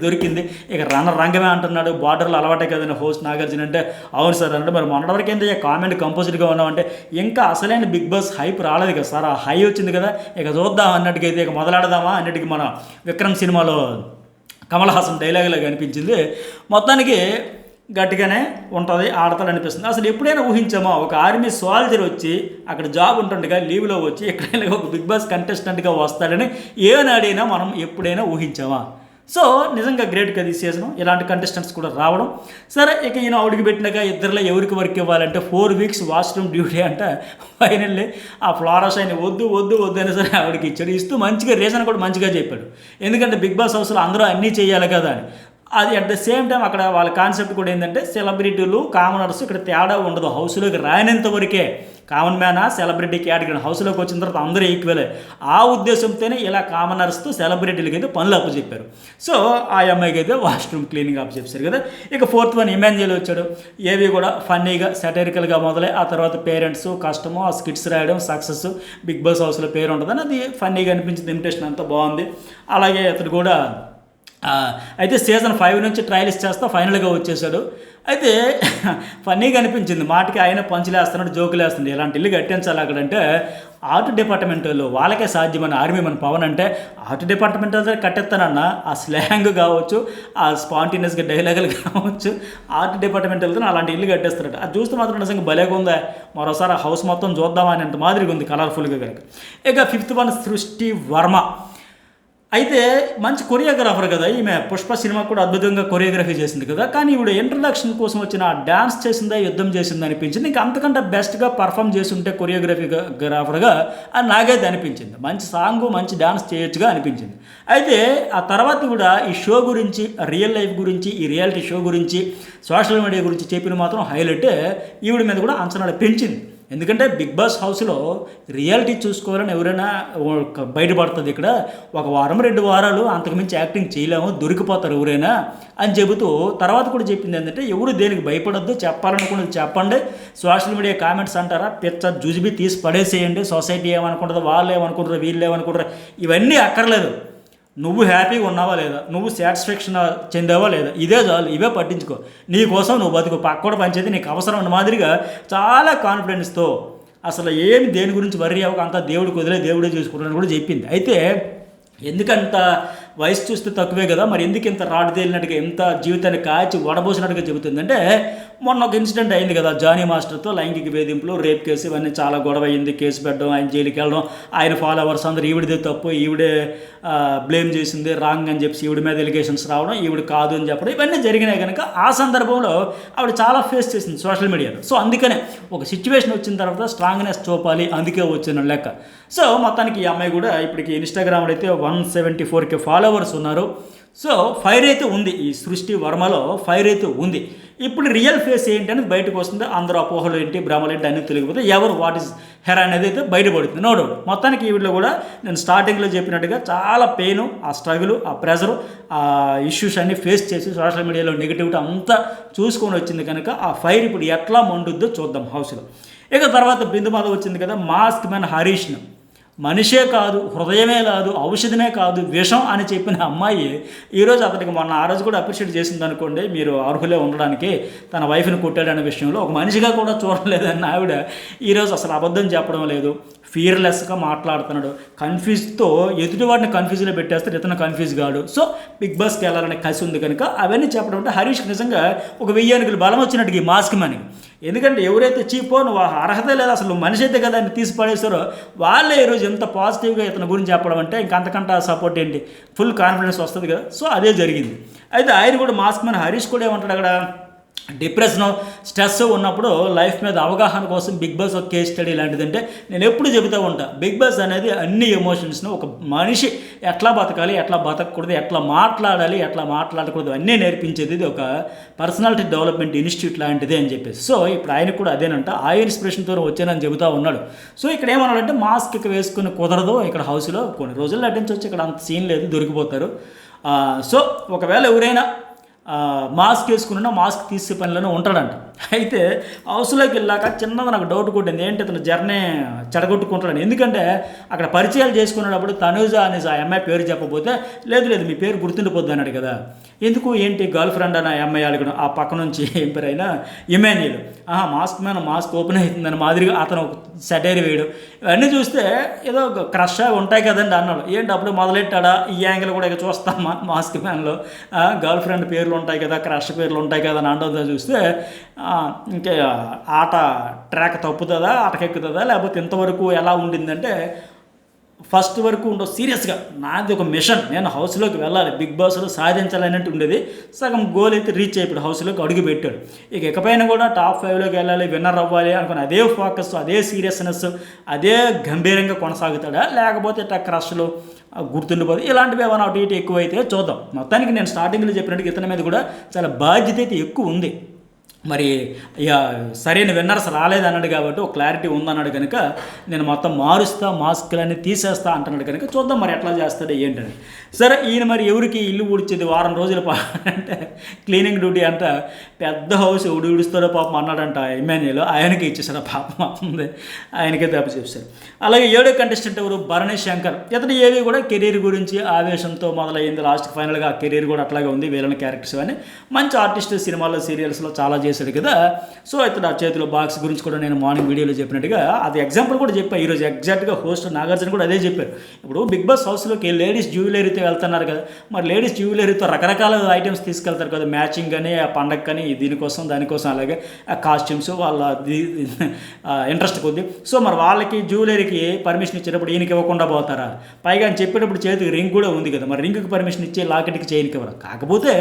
దొరికింది. ఇక రంగమే అంటున్నాడు, బార్డర్లో అలవాటే కదండి హోస్ట్ నాగార్జున అంటే. అవును సార్ అంటే, మరి మొన్నటి వరకు ఏంటి కామెంట్ కంపోజ్డ్గా ఉన్నామంటే ఇంకా అసలైన బిగ్ బాస్ హైప్ రాలేదు కదా సార్, ఆ హై వచ్చింది కదా, ఇక చూద్దాం అన్నట్టుకైతే ఇక మొదలాడదామా అన్నట్టుకి మన విక్రమ్ సినిమాలో కమల్ హాసన్ డైలాగులాగా అనిపించింది. మొత్తానికి గట్టిగానే ఉంటుంది, ఆడతాడు అనిపిస్తుంది. అసలు ఎప్పుడైనా ఊహించామో ఒక ఆర్మీ సోల్జర్ వచ్చి అక్కడ జాబ్ ఉంటుండగా లీవ్లో వచ్చి ఎక్కడైనా ఒక బిగ్ బాస్ కంటెస్టెంట్గా వస్తాడని ఏనాడైనా మనం ఎప్పుడైనా ఊహించామా? సో నిజంగా గ్రేట్ కదా ఈ సీజన్, ఇలాంటి కంటెస్టెంట్స్ కూడా రావడం. సరే ఇక ఈయన అడుగు పెట్టినాక ఇద్దరిలో ఎవరికి వర్క్ ఇవ్వాలంటే 4 వీక్స్ వాష్రూమ్ డ్యూటీ అంట. ఫైనల్లీ ఆ ఫ్లారస్ ఆయన వద్దు అని సరే ఆవిడకి ఇచ్చాడు. ఇస్తూ మంచిగా రీజన్ కూడా మంచిగా చెప్పాడు, ఎందుకంటే బిగ్ బాస్ హౌస్లో అందరూ అన్నీ చేయాలి కదా అని. అది అట్ ద సేమ్ టైం అక్కడ వాళ్ళ కాన్సెప్ట్ కూడా ఏంటంటే సెలబ్రిటీలు కామనర్స్ ఇక్కడ తేడా ఉండదు, హౌస్లోకి రానంత వరకే కామన్ మ్యానా సెలబ్రిటీ కేటగిరీ, హౌస్లోకి వచ్చిన తర్వాత అందరూ ఈక్వలే. ఆ ఉద్దేశంతోనే ఇలా కామనర్స్తో సెలబ్రిటీలకి అయితే పనులు అప్పచెప్పారు. సో ఆ అమ్మాయికి అయితే వాష్రూమ్ క్లీనింగ్ అప్పచెప్పారు కదా. ఇక 4th వన్ ఇమాన్యుయల్ వచ్చాడు. ఏవి కూడా ఫన్నీగా సెటరికల్గా మొదలై ఆ తర్వాత పేరెంట్స్ కష్టము, ఆ స్కిట్స్ రాయడం, సక్సెస్, బిగ్ బాస్ హౌస్లో పేరు ఉంటుందని అది ఫన్నీగా అనిపించింది. ఇమిటేషన్ అంతా బాగుంది. అలాగే అతడు కూడా అయితే సీజన్ 5 నుంచి ట్రయల్స్ చేస్తా ఫైనల్గా వచ్చేసాడు. అయితే ఫన్నీగా అనిపించింది, మాటకి ఆయన పంచులేస్తున్నాడు, జోకులు వేస్తున్నాడు. ఇలాంటి ఇల్లు కట్టించాలి అక్కడంటే ఆర్ట్ డిపార్ట్మెంట్ వాళ్ళు వాళ్ళకే సాధ్యమని ఆర్మీ మన పవన్ అంటే ఆర్ట్ డిపార్ట్మెంట్ కట్టేస్తానన్న ఆ స్లాంగ్ కావచ్చు, ఆ స్పాంటినియస్గా డైలాగులు కావచ్చు, ఆర్ట్ డిపార్ట్మెంట్ వెళ్తే అలాంటి ఇల్లు కట్టేస్తారట. అది చూస్తే మాత్రం నిజంగా భలేగా ఉందా, మరోసారి ఆ హౌస్ మొత్తం చూద్దామా అనేంత మాదిరిగా ఉంది కలర్ఫుల్గా కనుక. ఇక 5th వన్ సృష్టి వర్మ. అయితే మంచి కొరియోగ్రాఫర్ కదా ఈమె, పుష్ప సినిమా కూడా అద్భుతంగా కొరియోగ్రఫీ చేసింది కదా. కానీ ఇప్పుడు ఇంట్రడక్షన్ కోసం వచ్చిన డ్యాన్స్ చేసిందా యుద్ధం చేసిందా అనిపించింది. ఇంకా అంతకంటే బెస్ట్గా పర్ఫామ్ చేసి ఉంటే కొరియోగ్రఫీగ్రాఫర్గా అది నాకైతే అనిపించింది. మంచి సాంగ్ మంచి డ్యాన్స్ చేయొచ్చుగా అనిపించింది. అయితే ఆ తర్వాత కూడా ఈ షో గురించి, రియల్ లైఫ్ గురించి, ఈ రియాలిటీ షో గురించి, సోషల్ మీడియా గురించి చెప్పిన మాత్రం హైలైట్ ఈవిడ మీద కూడా అంచనాలు పెంచింది. ఎందుకంటే బిగ్ బాస్ హౌస్లో రియాలిటీ చూసుకోవాలని ఎవరైనా బయటపడుతుంది. ఇక్కడ 1 వారం 2 వారాలు అంతకుమించి యాక్టింగ్ చేయలేము, దొరికిపోతారు ఎవరైనా అని చెబుతూ తర్వాత కూడా చెప్పింది ఏంటంటే ఎవరు దేనికి భయపడొద్దు, చెప్పాలనుకున్నది చెప్పండి, సోషల్ మీడియా కామెంట్స్ అంటారా పిచ్చ జుజిబి తీసి పడేసేయండి, సొసైటీ ఏమనుకుంటుందో, వాళ్ళు ఏమనుకుంటారు, వీళ్ళు ఏమనుకుంటారు, ఇవన్నీ అక్కర్లేదు. నువ్వు హ్యాపీగా ఉన్నావా లేదా, నువ్వు సాటిస్ఫాక్షన్ చెందావా లేదా, ఇదే చాలు, ఇవే పట్టించుకో, నీ కోసం నువ్వు బతుకు, పక్కోడ పంచేది నీకు అవసరం ఉన్న మాదిరిగా చాలా కాన్ఫిడెన్స్తో అసలు ఏమి దేని గురించి వర్రీ అవ్వక అంతా దేవుడికి వదిలే, దేవుడే చూసుకుంటానని కూడా చెప్పింది. అయితే ఎందుకంత వయసు చూస్తే తక్కువే కదా, మరి ఎందుకు ఇంత రాడు తేలినట్టుగా ఎంత జీవితాన్ని కాచి వడబోసినట్టుగా చెబుతుందంటే మొన్న ఒక ఇన్సిడెంట్ అయింది కదా జానీ మాస్టర్తో, లైంగిక వేధింపులు, రేప్ కేసు, ఇవన్నీ చాలా గొడవ అయింది, కేసు పెట్టడం, ఆయన జైలుకి వెళ్ళడం, ఆయన ఫాలోవర్స్ అందరూ ఈవిడిదే తప్పు, ఈవిడే బ్లేమ్ చేసింది రాంగ్ అని చెప్పి ఈవిడ మీద ఎలిగేషన్స్ రావడం, ఈవిడ కాదు అని చెప్పడం, ఇవన్నీ జరిగినాయి కనుక ఆ సందర్భంలో ఆవిడ చాలా ఫేస్ చేసింది సోషల్ మీడియాలో. సో అందుకనే ఒక సిచ్యువేషన్ వచ్చిన తర్వాత స్ట్రాంగ్నెస్ చూపాలి, అందుకే వచ్చిన లెక్క. సో మొత్తానికి ఈ అమ్మాయి కూడా ఇప్పటికి ఇన్స్టాగ్రామ్లో అయితే 174K ఫాలోవర్స్ ఉన్నారు. సో ఫైర్ అయితే ఉంది, ఈ సృష్టి వర్మలో ఫైర్ అయితే ఉంది. ఇప్పుడు రియల్ ఫేస్ ఏంటి అనేది బయటకు వస్తుంది, అందరూ అపోహలు ఏంటి, భ్రమలు ఏంటి అన్నీ తెలియకపోతే ఎవరు వాట్ ఈస్ హెర్ అనేది అయితే బయటపడుతుంది, నో డౌట్. మొత్తానికి ఈ వీడియోలో కూడా నేను స్టార్టింగ్లో చెప్పినట్టుగా చాలా పెయిన్, ఆ స్ట్రగుల్, ఆ ప్రెజరు, ఆ ఇష్యూస్ అన్నీ ఫేస్ చేసి సోషల్ మీడియాలో నెగిటివిటీ అంతా చూసుకొని వచ్చింది కనుక ఆ ఫైర్ ఇప్పుడు ఎట్లా మండుద్దో చూద్దాం హౌస్లో. ఇక తర్వాత బిందు మాధవ్ వచ్చింది కదా, మాస్క్ మ్యాన్ హరీష్ను మనిషే కాదు, హృదయమే కాదు, ఔషధమే కాదు, విషం అని చెప్పిన అమ్మాయి ఈరోజు అతనికి మొన్న ఆ రోజు కూడా అప్రిషియేట్ చేసింది అనుకోండి, మీరు అర్హులే ఉండడానికి, తన వైఫ్ని కొట్టాడనే విషయంలో ఒక మనిషిగా కూడా చూడలేదని ఆవిడ ఈరోజు అసలు అబద్ధం చెప్పడం లేదు, ఫియర్లెస్గా మాట్లాడుతున్నాడు, కన్ఫ్యూజ్తో ఎదుటివాడిని కన్ఫ్యూజ్లో పెట్టేస్తే ఇతను కన్ఫ్యూజ్ కాడు. సో బిగ్ బాస్కి వెళ్ళాలనే కసి ఉంది కనుక అవన్నీ చెప్పడం అంటే హరీష్కి నిజంగా ఒక 1000 ఏనుగులు బలం వచ్చినట్టు ఈ మాస్క్ మని. ఎందుకంటే ఎవరైతే చీపో నువ్వు అర్హత లేదు అసలు మనిషి అయితే కదా అని తీసి పడేస్తారో వాళ్ళే ఈరోజు ఎంత పాజిటివ్గా ఇతని గురించి చెప్పడం అంటే ఇంకంతకంటే సపోర్ట్ ఏంటి, ఫుల్ కాన్ఫిడెన్స్ వస్తుంది కదా. సో అదే జరిగింది. అయితే ఆయన కూడా మాస్క్ మ్యాన్ హరీష్ కూడా ఏమంటాడు అక్కడ, డిప్రెషన్ స్ట్రెస్ ఉన్నప్పుడు లైఫ్ మీద అవగాహన కోసం బిగ్ బాస్ ఒక కేస్ స్టడీ లాంటిదంటే నేను ఎప్పుడు చెబుతూ ఉంటాను. బిగ్ బాస్ అనేది అన్ని ఎమోషన్స్ను ఒక మనిషి ఎట్లా బతకాలి, ఎట్లా బతకూడదు, ఎట్లా మాట్లాడాలి, ఎట్లా మాట్లాడకూడదు అన్నీ నేర్పించేది. ఇది ఒక పర్సనాలిటీ డెవలప్మెంట్ ఇన్స్టిట్యూట్ లాంటిది అని చెప్పేసి. సో ఇప్పుడు ఆయనకు కూడా అదేనంట, ఆ ఇన్స్పిరేషన్తో వచ్చానని చెబుతూ ఉన్నాడు. సో ఇక్కడ ఏమన్నాడంటే మాస్క్ వేసుకుని కుదరదు ఇక్కడ హౌస్లో, కొన్ని రోజులు నటించవచ్చు, ఇక్కడ అంత సీన్ లేదు, దొరికిపోతారు. సో ఒకవేళ ఎవరైనా మాస్క్ వేసుకున్నా మాస్క్ తీసే పనిలోనే ఉంటాడంట. అయితే హౌస్లోకి వెళ్ళాక చిన్నది నాకు డౌట్ కొట్టింది, ఏంటి అతను జర్నీ చెడగొట్టుకుంటాడని. ఎందుకంటే అక్కడ పరిచయాలు చేసుకునేటప్పుడు తనూజ అనేసి ఆ అమ్మాయి పేరు చెప్పబోతే లేదు లేదు మీ పేరు గుర్తుండిపోద్ది అన్నాడు కదా. ఎందుకు ఏంటి గర్ల్ ఫ్రెండ్ అని ఆ అమ్మాయి అడిగిన ఆ పక్క నుంచి ఏం పేరు అయినా ఇమాన్యుయల్, మాస్క్ మీద మాస్క్ ఓపెన్ అవుతుందని మాదిరిగా అతను సెటైర్ వేయడం, ఇవన్నీ చూస్తే ఏదో క్రష్ ఉంటాయి కదండి అన్నాడు. ఏంటి అప్పుడు మొదలెట్టాడా ఈ యాంగిల్ కూడా ఇక చూస్తామా మాస్క్ మ్యాన్లో గర్ల్ ఫ్రెండ్ పేర్లు ఉంటాయి కదా, క్రష్ పేర్లు ఉంటాయి కదా అని అంటుందా చూస్తే ఇంకా ఆట ట్రాక్ తప్పుతుందా, ఆటకెక్కుతుందా, లేకపోతే ఇంతవరకు ఎలా ఉండిందంటే ఫస్ట్ వరకు ఉండవు. సీరియస్గా నాది ఒక మిషన్, నేను హౌస్లోకి వెళ్ళాలి, బిగ్ బాస్లో సాధించాలన్నట్టు ఉండేది. సగం గోల్ అయితే రీచ్ అయిపోయాడు, హౌస్లోకి అడుగు పెట్టాడు. ఇకపైన కూడా టాప్ 5లోకి వెళ్ళాలి, విన్నర్ అవ్వాలి అనుకుని అదే ఫోకస్, అదే సీరియస్నెస్, అదే గంభీరంగా కొనసాగుతాడా, లేకపోతే ఇట్లా క్రష్లు గుర్తుండిపోదు ఇలాంటివి ఏమైనా అటు ఇటు ఎక్కువైతే చూద్దాం. మొత్తానికి నేను స్టార్టింగ్లో చెప్పినట్టు ఇతని మీద కూడా చాలా బాధ్యత అయితే ఎక్కువ ఉంది. మరి ఇక సరైన విన్నర్స్ రాలేదన్నాడు కాబట్టి ఒక క్లారిటీ ఉందన్నాడు కనుక నేను మొత్తం మారుస్తా, మాస్కులన్నీ తీసేస్తా అంటున్నాడు కనుక చూద్దాం మరి ఎట్లా చేస్తాడు ఏంటని. సరే ఈయన మరి ఎవరికి ఇల్లు ఊడ్చేది వారం రోజులు అంటే క్లీనింగ్ డ్యూటీ అంట, పెద్ద హౌస్ ఉడుస్తాడో పాపం అన్నాడంట ఇమాన్యుయల్, ఆయనకి ఇచ్చేసాడు పాపం అవుతుంది, ఆయనకే దెబ్బ చేశారు. అలాగే 7వ కంటెస్టెంట్ ఎవరు భరణి శంకర్, ఇతను ఏవి కూడా కెరీర్ గురించి ఆవేశంతో మొదలైంది, లాస్ట్ ఫైనల్గా ఆ కెరీర్ కూడా అట్లాగే ఉంది, వీళ్ళని క్యారెక్టర్స్ అని మంచి ఆర్టిస్ట్, సినిమాల్లో సీరియల్స్లో చాలా చేశాడు కదా. సో ఇతను ఆ చేతిలో బాక్స్ గురించి కూడా నేను మార్నింగ్ వీడియోలో చెప్పినట్టుగా అది ఎగ్జాంపుల్ కూడా చెప్పాను. ఈరోజు ఎగ్జాక్ట్గా హోస్ట్ నాగార్జున కూడా అదే చెప్పారు. ఇప్పుడు బిగ్ బాస్ హౌస్లోకి లేడీస్ జ్యువెలరీతో వెళ్తున్నారు కదా, మరి లేడీస్ జ్యువెలరీతో రకరకాల ఐటమ్స్ తీసుకెళ్తారు కదా, మ్యాచింగ్ అని ఆ పండగ కానీ దీనికోసం దానికోసం, అలాగే ఆ కాస్ట్యూమ్స్ వాళ్ళ ఇంట్రెస్ట్ కొద్ది. సో మరి వాళ్ళకి జ్యువెలరీకి పర్మిషన్ ఇచ్చేటప్పుడు ఈయనకి ఇవ్వకుండా పోతారా? పైగా అని చెప్పేటప్పుడు చేతికి రింగ్ కూడా ఉంది కదా, మరి రింగ్కి పర్మిషన్ ఇచ్చే లాకెట్కి చేయనికి ఇవ్వరు. కాకపోతే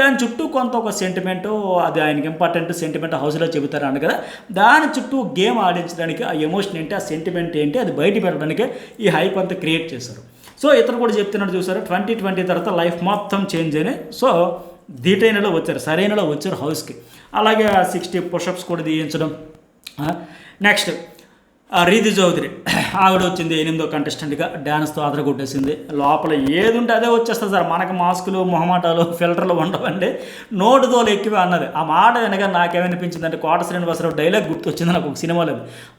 దాని చుట్టూ కొంత ఒక సెంటిమెంట్, అది ఆయనకి ఇంపార్టెంట్ సెంటిమెంట్ హౌస్లో చెబుతారు అన్న కదా, దాని చుట్టూ గేమ్ ఆడించడానికి ఆ ఎమోషన్ ఏంటి, ఆ సెంటిమెంట్ ఏంటి, అది బయట పెట్టడానికి ఈ హైప్ అంతా క్రియేట్ చేశారు. సో ఇతను కూడా చెప్తున్నాడు చూసారు, 2020 తర్వాత లైఫ్ మొత్తం చేంజ్ అని. సో దీటైనలో వచ్చారు, సరైనలో వచ్చారు హౌస్కి. అలాగే 60 పుషప్స్ కూడా తీయించడం. నెక్స్ట్ రీతి చౌదరి, ఆవిడ వచ్చింది 8వ కంటెస్టెంట్గా, డ్యాన్స్తో అదరగొట్టేసింది. లోపల ఏది ఉంటే అదే వచ్చేస్తుంది సార్, మనకు మాస్కులు మొహమాటాలు ఫిల్టర్లు ఉండవండి, నోటుదోలు ఎక్కువ అన్నది. ఆ మాట వెనక నాకేమనిపించింది అంటే కోట శ్రీనివాసరావు డైలాగ్ గుర్తొచ్చింది నాకు ఒక సినిమాలో,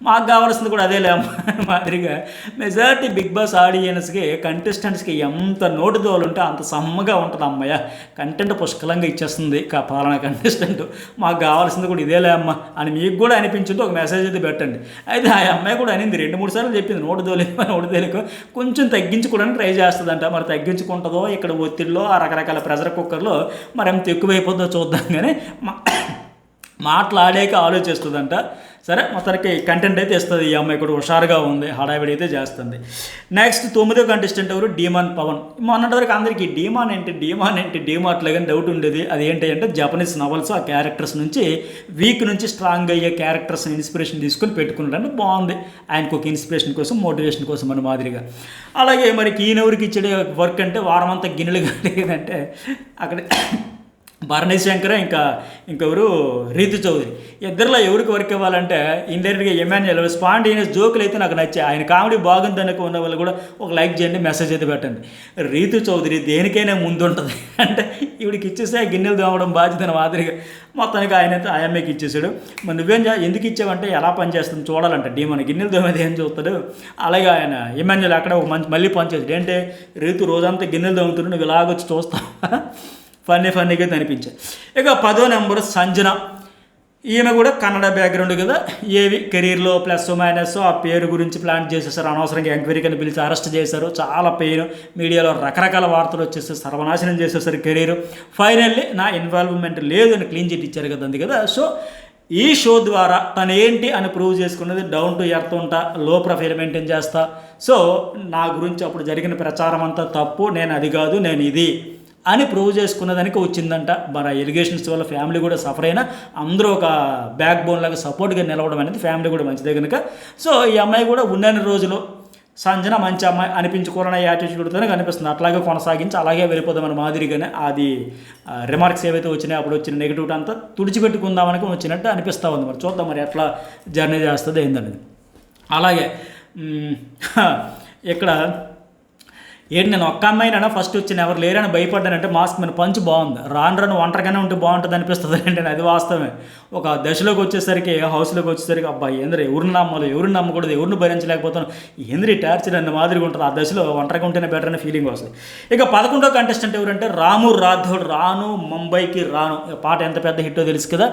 మాకు కావాల్సింది కూడా అదే లేమ మాదిరిగా మెజారిటీ బిగ్ బాస్ ఆడియన్స్కి కంటెస్టెంట్స్కి ఎంత నోటుదోలు ఉంటే అంత సమ్మగా ఉంటుంది. అమ్మయ్య కంటెంట్ పుష్కలంగా ఇచ్చేస్తుంది పాలన కంటెస్టెంట్, మాకు కావాల్సింది కూడా ఇదేలే అమ్మ అని మీకు కూడా అనిపించుంటే ఒక మెసేజ్ అయితే పెట్టండి. అయితే ఆ అమ్మాయి కూడా అనింది 2-3 సార్లు చెప్పింది, నోటు తేలిక కొంచెం తగ్గించుకోవడానికి ట్రై చేస్తుందంట. మరి తగ్గించుకుంటుందో ఇక్కడ ఒత్తిడిలో ఆ రకరకాల ప్రెషర్ కుక్కర్లో మరి ఎంత ఎక్కువైపోతుందో చూద్దాం. కానీ మాట్లాడాక ఆలోచిస్తుందంట. సరే మొత్తానికి కంటెంట్ అయితే ఇస్తుంది. ఈ అమ్మాయి కూడా హుషారుగా ఉంది, హడావిడి అయితే చేస్తుంది. నెక్స్ట్ 9వ కంటెస్టెంట్ ఎవరు, డీమాన్ పవన్. మొన్నటి వరకు అందరికీ డీమాన్ ఏంటి డీమార్ట్లాగని డౌట్ ఉండేది. అది ఏంటి అంటే జపనీస్ నవల్స్, ఆ క్యారెక్టర్స్ నుంచి వీక్ నుంచి స్ట్రాంగ్ అయ్యే క్యారెక్టర్స్ని ఇన్స్పిరేషన్ తీసుకొని పెట్టుకున్నాడు. బాగుంది, ఆయనకు ఒక ఇన్స్పిరేషన్ కోసం, మోటివేషన్ కోసం మన మాదిరిగా. అలాగే మరి ఈయనెవరికి ఇచ్చే వర్క్ అంటే వారం అంతా గిన్నెలు కాలేదంటే అక్కడ భరణి శంకర్ ఇంకెవరు రీతి చౌదరి. ఇద్దరిలో ఎవరికి వర్క్ ఇవ్వాలంటే ఇండైరెక్ట్గా ఇమాన్యుయల్ స్పాంటేనియస్ జోకులు అయితే నాకు నచ్చాయి. ఆయన కామెడీ బాగుంది అనుకున్న వాళ్ళు కూడా ఒక లైక్ చేయండి, మెసేజ్ అయితే పెట్టండి. రీతి చౌదరి దేనికైనా ముందు ఉంటుంది అంటే ఇవిడికి ఇచ్చేసే గిన్నెలు తోమడం బాధ్యత మాదిరిగా మొత్తానికి ఆయన అయితే ఆయమ్మకి ఇచ్చేసాడు. మరి నువ్వేం ఎందుకు ఇచ్చావంటే ఎలా పనిచేస్తుంది చూడాలంట డీమన్, గిన్నెలు తోమేది ఏం చూస్తాడు. అలాగే ఆయన ఇమాన్యుయల్ అక్కడ ఒక మళ్ళీ పనిచేస్తాడు. ఏంటంటే రీతు రోజంతా గిన్నెలు తోముతుంటే నువ్వు ఇలాగొచ్చి చూస్తావు, ఫన్నీగా అనిపించాయి. ఇక 10వ నెంబర్ సంజన. ఈమె కూడా కన్నడ బ్యాక్గ్రౌండ్ కదా, ఏవి కెరీర్లో ప్లస్ మైనస్ ఆ పేరు గురించి ప్లాన్ చేసేసారు. అనవసరంగా ఎంక్వైరీకి పిలిచి అరెస్ట్ చేశారు. చాలా పెయిన్, మీడియాలో రకరకాల వార్తలు వచ్చేసి సర్వనాశనం చేసేసారు కెరీర్. ఫైనల్లీ నా ఇన్వాల్వ్మెంట్ లేదు అని క్లీన్ చిట్ ఇచ్చారు కదా, అంది కదా. సో ఈ షో ద్వారా తను ఏంటి అని ప్రూవ్ చేసుకున్నది, డౌన్ టు ఎర్త్ ఉంటా, లో ప్రొఫైల్ మెయింటైన్ చేస్తా. సో నా గురించి అప్పుడు జరిగిన ప్రచారం అంతా తప్పు, నేను అది కాదు నేను ఇది అని ప్రూవ్ చేసుకున్నదానికి వచ్చిందంట. మరి ఆ ఎలిగేషన్స్ వల్ల ఫ్యామిలీ కూడా సఫర్ అయినా అందరూ ఒక బ్యాక్ బోన్ లాగా సపోర్ట్గా నిలవడం అనేది ఫ్యామిలీ కూడా మంచిదే కనుక. సో ఈ అమ్మాయి కూడా ఉన్నన్ని రోజులు సంజన మంచి అమ్మాయి అనిపించుకోవాలనే యాటిట్యూడ్తోనే కనిపిస్తుంది. అట్లాగే కొనసాగించి అలాగే వెళ్ళిపోదామని మాదిరిగానే అది రిమార్క్స్ ఏవైతే వచ్చినాయో అప్పుడు వచ్చిన నెగిటివ్ అంతా తుడిచిపెట్టుకుందామని వచ్చినట్టు అనిపిస్తూ ఉంది. మరి చూద్దాం మరి ఎట్లా జర్నీ చేస్తుంది ఏందనేది. అలాగే ఇక్కడ ఏంటి, నేను ఒక్క అమ్మాయినా ఫస్ట్ వచ్చిన ఎవరు లేరని భయపడ్డానంటే మాస్క్ మీద పంచ్ బాగుంది. రాను ఒంటరిగానే ఉంటే బాగుంటుంది అనిపిస్తుంది అంటే అది వాస్తవమే. ఒక దశలోకి వచ్చేసరికి హౌస్లోకి వచ్చేసరికి అబ్బాయి ఏంద్రీ ఎవరిని నమ్మాలి, ఎవరిని నమ్మకూడదు, ఎవరిని భరించలేకపోతాను, ఏంద్రీ టార్చర్ అన్న మాదిరిగా ఉంటుంది. ఆ దశలో ఒంటరిగా ఉంటేనే బెటర్ అనే ఫీలింగ్ వస్తుంది. ఇక 11వ కంటెస్టెంట్ ఎవరంటే రాము రాథోడ్. రాను ముంబైకి రాను పాట ఎంత పెద్ద హిట్టో తెలుసు కదా.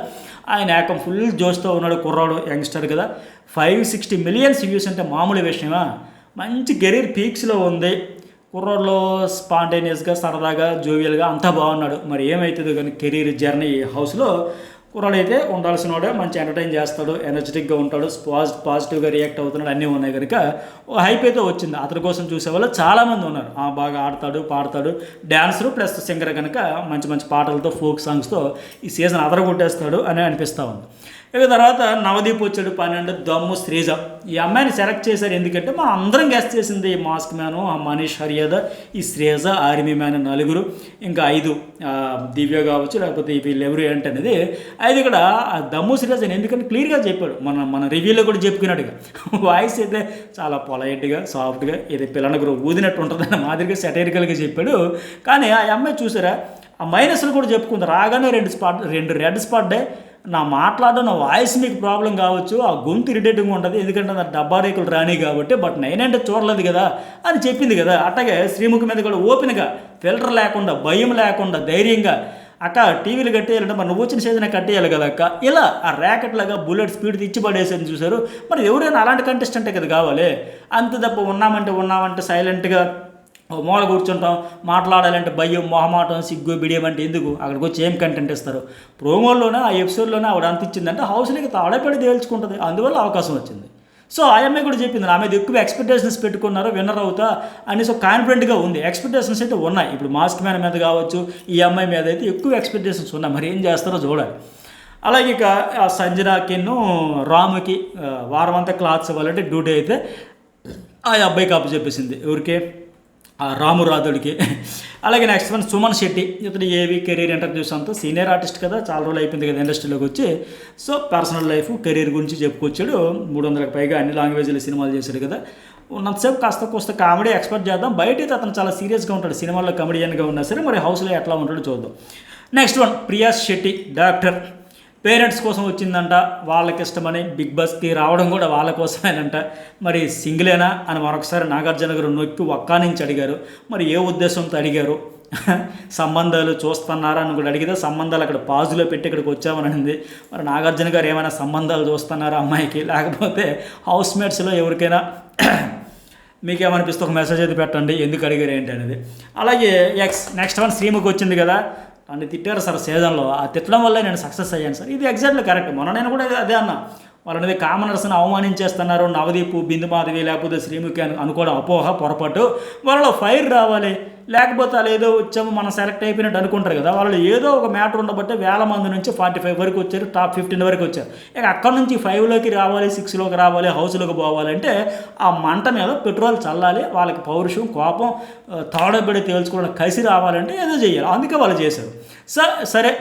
ఆయన ఏకం ఫుల్ జోష్తో ఉన్నాడు, కుర్రాడు, యంగ్స్టర్ కదా. 560 మిలియన్స్ వ్యూస్ అంటే మామూలు విషయమా. మంచి కెరీర్ పీక్స్లో ఉంది. కుర్రోడ్లో స్పాంటేనియస్గా సరదాగా జోవియల్గా అంతా బాగున్నాడు. మరి ఏమవుతుందో కానీ కెరీర్ జర్నీ హౌస్లో కుర్రాడు అయితే ఉండాల్సిన వాడే. మంచి ఎంటర్టైన్ చేస్తాడు, ఎనర్జెటిక్గా ఉంటాడు, పాజిటివ్గా రియాక్ట్ అవుతున్నాడు, అన్నీ ఉన్నాయి కనుక హైప్ అయితే వచ్చింది. అతని కోసం చూసేవాళ్ళు చాలామంది ఉన్నారు. బాగా ఆడతాడు, పాడతాడు, డ్యాన్సరు ప్లస్ సింగర్ కనుక మంచి మంచి పాటలతో ఫోక్ సాంగ్స్తో ఈ సీజన్ అదరగొట్టేస్తాడు అని అనిపిస్తూ ఉంది. ఇక తర్వాత నవదీప్ వచ్చాడు 12, దమ్ము శ్రీజ. ఈ అమ్మాయిని సెలెక్ట్ చేశారు ఎందుకంటే మా అందరం గెస్ట్ చేసింది మాస్క్ మ్యాను, మనీష్ హరియాద, ఈ శ్రీజ, ఆర్మీ మ్యాన్ 4, ఇంకా 5 దివ్య కావచ్చు, లేకపోతే వీళ్ళు ఎవరు ఏంటనేది 5. ఇక్కడ దమ్ము శ్రీజ ఎందుకంటే క్లియర్గా చెప్పాడు, మన రివ్యూలో కూడా చెప్పుకున్నాడుగా. వాయిస్ అయితే చాలా పొలైట్గా సాఫ్ట్గా ఇది పిల్లనకు ఊదినట్టు ఉంటుందన్న మాదిరిగా సెటైరికల్గా చెప్పాడు. కానీ ఆ అమ్మాయి చూసారా, ఆ మైనస్లు కూడా చెప్పుకుంది. రాగానే 2 రెడ్ స్పాట్ నా మాట్లాడడం, నా వాయిస్ మీకు ప్రాబ్లం కావచ్చు, ఆ గొంతు ఇరిటేటింగ్గా ఉంటుంది ఎందుకంటే నా డబ్బా రేకులు రాని కాబట్టి, బట్ నేనంటే చూడలేదు కదా అని చెప్పింది కదా. అట్లాగే శ్రీముఖి మీద కూడా ఓపెన్గా ఫిల్టర్ లేకుండా, భయం లేకుండా, ధైర్యంగా అక్క టీవీలు కట్టేయాలంటే మరి నువ్వు వచ్చిన సీజన్ కట్టేయాలి కదా అక్క, ఇలా ఆ ర్యాకెట్ లాగా బుల్లెట్ స్పీడ్ ఇచ్చి పడేసని చూశారు. మరి ఎవరైనా అలాంటి కంటెస్టెంటే కదా కావాలి. అంత తప్ప ఉన్నామంటే సైలెంట్గా మూల కూర్చుంటాం, మాట్లాడాలంటే భయం, మొహమాటం, సిగ్గు, బిడియం అంటే ఎందుకు? అక్కడికి వచ్చి ఏం కంటెంట్ ఇస్తారు? ప్రోమోల్లోనే ఆ ఎపిసోడ్లోనే ఆవిడ అంత ఇచ్చిందంటే హౌస్లోకి తాళపడి తేల్చుకుంటుంది, అందువల్ల అవకాశం వచ్చింది. సో ఆ అమ్మాయి కూడా చెప్పింది నా మీద ఎక్కువ ఎక్స్పెక్టేషన్స్ పెట్టుకున్నారు, విన్నర్ అవుతా అనేసి కాన్ఫిడెంట్గా ఉంది. ఎక్స్పెక్టేషన్స్ అయితే ఉన్నాయి. ఇప్పుడు మాస్క్ మ్యాన్ మీద కావచ్చు, ఈ అమ్మాయి మీద అయితే ఎక్కువ ఎక్స్పెక్టేషన్స్ ఉన్నాయి. మరి ఏం చేస్తారో చూడాలి. అలాగే ఇక సంజనాకిను రాముకి వారం అంతా క్లాత్స్ ఇవ్వాలంటే డ్యూటీ అయితే ఆ అబ్బాయికి అప్పు చెప్పేసింది. ఎవరికి? రాము రాథోడ్కి. అలాగే నెక్స్ట్ వన్ సుమన్ శెట్టి. ఇతను ఏవి కెరీర్ ఇంటర్వ్యూస్ అంతా సీనియర్ ఆర్టిస్ట్ కదా, చాలా రోజులు అయిపోయింది కదా ఇండస్ట్రీలోకి వచ్చి. సో పర్సనల్ లైఫ్, కెరీర్ గురించి చెప్పుకొచ్చాడు. 300కి పైగా అన్ని లాంగ్వేజ్లో సినిమాలు చేశాడు కదా. ఉన్నంతసేపు కాస్త కామెడీ ఎక్స్పెక్ట్ చేద్దాం. బయట అయితే అతను చాలా సీరియస్గా ఉంటాడు, సినిమాల్లో కమెడియన్గా ఉన్నా సరే. మరి హౌస్లో ఎట్లా ఉంటాడో చూద్దాం. Next one Priya Shetty, doctor. Parents కోసం వచ్చిందంట, వాళ్ళకి ఇష్టమని బిగ్ బాస్కి రావడం కూడా వాళ్ళ కోసమేనంట. మరి సింగిలేనా అని మరొకసారి నాగార్జున గారు నొక్కి ఒక్కా నుంచి అడిగారు. మరి ఏ ఉద్దేశంతో అడిగారు? సంబంధాలు చూస్తున్నారా అని కూడా అడిగితే సంబంధాలు అక్కడ పాజులో పెట్టి ఇక్కడికి వచ్చామని అనింది. మరి నాగార్జున గారు ఏమైనా సంబంధాలు చూస్తున్నారా అమ్మాయికి, లేకపోతే హౌస్ మేట్స్లో ఎవరికైనా మీకేమనిపిస్తే ఒక మెసేజ్ అయితే పెట్టండి ఎందుకు అడిగారు ఏంటి అనేది. అలాగే నెక్స్ట్ వన్ శ్రీముఖి వచ్చింది కదా, నన్ను తిట్టారు సార్ సీజన్లో, ఆ తిట్టడం వల్ల నేను సక్సెస్ అయ్యాను సార్. ఇది ఎగ్జాక్ట్లీ కరెక్ట్. మొన్న నేను కూడా అదే అన్నా, వాళ్ళని కామనర్స్ని అవమానించేస్తున్నారు, నవదీపు, బిందు మాధవి లేకపోతే శ్రీముఖి అని అనుకోవడం అపోహ, పొరపాటు. వాళ్ళలో ఫైర్ రావాలి, లేకపోతే వాళ్ళు ఏదో వచ్చాము మనం సెలెక్ట్ అయిపోయినట్టు అనుకుంటారు కదా. వాళ్ళు ఏదో ఒక మ్యాటర్ ఉండబట్టే 1000 మంది నుంచి 45 వరకు వచ్చారు, టాప్ 15 వరకు వచ్చారు. ఇక అక్కడ నుంచి 5లోకి రావాలి, 6లోకి రావాలి, హౌస్లోకి పోవాలంటే ఆ మంట మీద పెట్రోల్ చల్లాలి. వాళ్ళకి పౌరుషం, కోపం, తాడబడి తేల్చుకోవడం, కసి రావాలంటే ఏదో చేయాలి. అందుకే వాళ్ళు చేశారు. సరే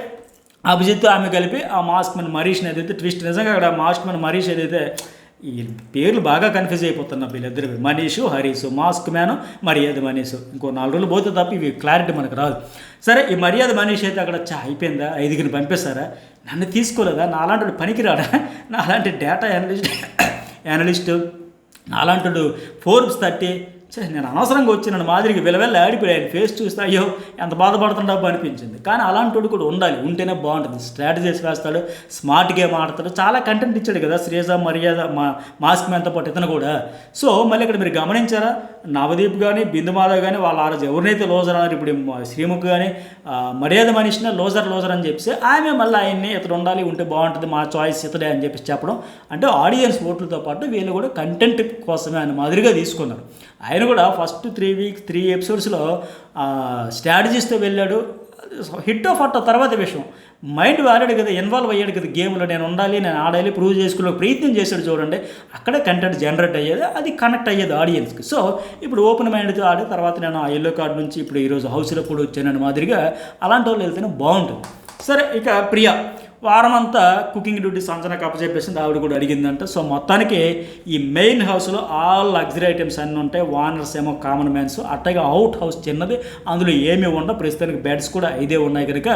అభిజిత్ ఆమె కలిపి ఆ మాస్క్ మ్యాన్ మనీష్ని ఏదైతే ట్విస్ట్, నిజంగా అక్కడ మాస్క్ మ్యాన్ మనీష్ ఏదైతే ఈ పేర్లు బాగా కన్ఫ్యూజ్ అయిపోతున్నా వీళ్ళిద్దరు, మనీషు హరీషు, మాస్క్ మ్యాను మర్యాద మనీషు. ఇంకో 4 రోజులు పోతే తప్ప ఇవి క్లారిటీ మనకు రాదు. సరే ఈ మర్యాద మనీష్ అయితే అక్కడ అయిపోయిందా, 5గురిని పంపిస్తారా, నన్ను తీసుకోలేదా, నా అలాంటి పనికిరాడా, నా అలాంటి డేటా అనలిస్టు, నా అలాంటి ఫోర్బ్స్ 30, నేను అనవసరంగా వచ్చి నన్ను మాదిరికి విలవెల్ల ఆడిపోయాను. ఫేస్ చూస్తే అయ్యో ఎంత బాధపడుతుండబ్బా అనిపించింది. కానీ అలాంటి కూడా ఉండాలి, ఉంటేనే బాగుంటుంది. స్ట్రాటజీస్ వేస్తాడు, స్మార్ట్ గేమ్ ఆడతాడు, చాలా కంటెంట్ ఇచ్చాడు కదా శ్రీజ, మర్యాద, మాస్క్ మ్యాన్తో పాటు ఇతను కూడా. సో మళ్ళీ ఇక్కడ మీరు గమనించారా, నవదీప్ కానీ బిందు మాధవ్ కానీ వాళ్ళు ఆ రోజు ఎవరినైతే లోజర్ అన్నారు, ఇప్పుడు శ్రీముఖ్ కానీ మర్యాద మనిషినే లోజర్ అని చెప్పి ఆమె మళ్ళీ ఆయన్ని ఇతడు ఉండాలి, ఉంటే బాగుంటుంది, మా చాయిస్ ఇతడే అని చెప్పి చెప్పడం. అంటే ఆడియన్స్ ఓట్లతో పాటు వీళ్ళు కూడా కంటెంట్ కోసమే అని మాదిరిగా తీసుకున్నారు. ఆయన కూడా ఫస్ట్ 3 ఎపిసోడ్స్లో స్ట్రాటజీస్తో వెళ్ళాడు. హిట్ ఆఫ్ అట్ట తర్వాత విషయం, మైండ్ వాడాడు కదా, ఇన్వాల్వ్ అయ్యాడు కదా గేమ్లో, నేను ఉండాలి, నేను ఆడాలి, ప్రూవ్ చేసుకునే ప్రయత్నం చేశాడు చూడండి. అక్కడే కంటెంట్ జనరేట్ అయ్యేది, అది కనెక్ట్ అయ్యేది ఆడియన్స్కి. సో ఇప్పుడు ఓపెన్ మైండ్తో ఆడి తర్వాత నేను ఆ ఎల్లో కార్డు నుంచి ఇప్పుడు ఈరోజు హౌస్లో కూడా వచ్చానని మాదిరిగా అలాంటి వాళ్ళు వెళ్తేనే బాగుంటుంది. సరే, ఇక ప్రియా వారం అంతా కుకింగ్ డ్యూటీ సంచనకు అప్పచెప్పేసింది, ఆవిడ కూడా అడిగిందంట. సో మొత్తానికి ఈ మెయిన్ హౌస్లో ఆల్ లగ్జరీ ఐటమ్స్ అన్నీ ఉంటాయి, వానర్స్ ఏమో కామన్ మ్యాన్స్, అట్టగా అవుట్ హౌస్ చిన్నది, అందులో ఏమీ ఉండవు. ప్రస్తుతానికి బెడ్స్ కూడా 5 ఉన్నాయి కనుక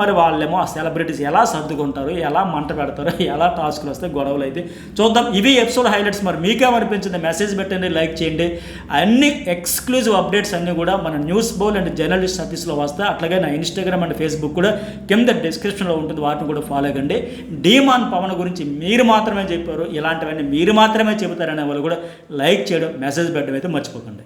మరి వాళ్ళేమో ఆ సెలబ్రిటీస్ ఎలా సర్దుకుంటారు, ఎలా మంట పెడతారు, ఎలా టాస్క్లు వస్తాయి, గొడవలు అయితే చూద్దాం. ఇవి ఎపిసోడ్ హైలైట్స్. మరి మీకేమనిపించింది మెసేజ్ పెట్టండి, లైక్ చేయండి. అన్ని ఎక్స్క్లూజివ్ అప్డేట్స్ అన్నీ కూడా మన న్యూస్ బౌల్ అండ్ జర్నలిస్ట్ సర్వీస్లో వస్తాయి. అట్లాగే నా ఇన్స్టాగ్రామ్ అండ్ ఫేస్బుక్ కూడా కింద డిస్క్రిప్షన్లో ఉంటుంది, వాటిని కూడా ఫాలో కండి. డీమాన్ పవన్ గురించి మీరు మాత్రమే చెప్పారు, ఇలాంటివన్నీ మీరు మాత్రమే చెబుతారనే వాళ్ళు కూడా లైక్ చేయడం, మెసేజ్ పెట్టడం అయితే మర్చిపోకండి.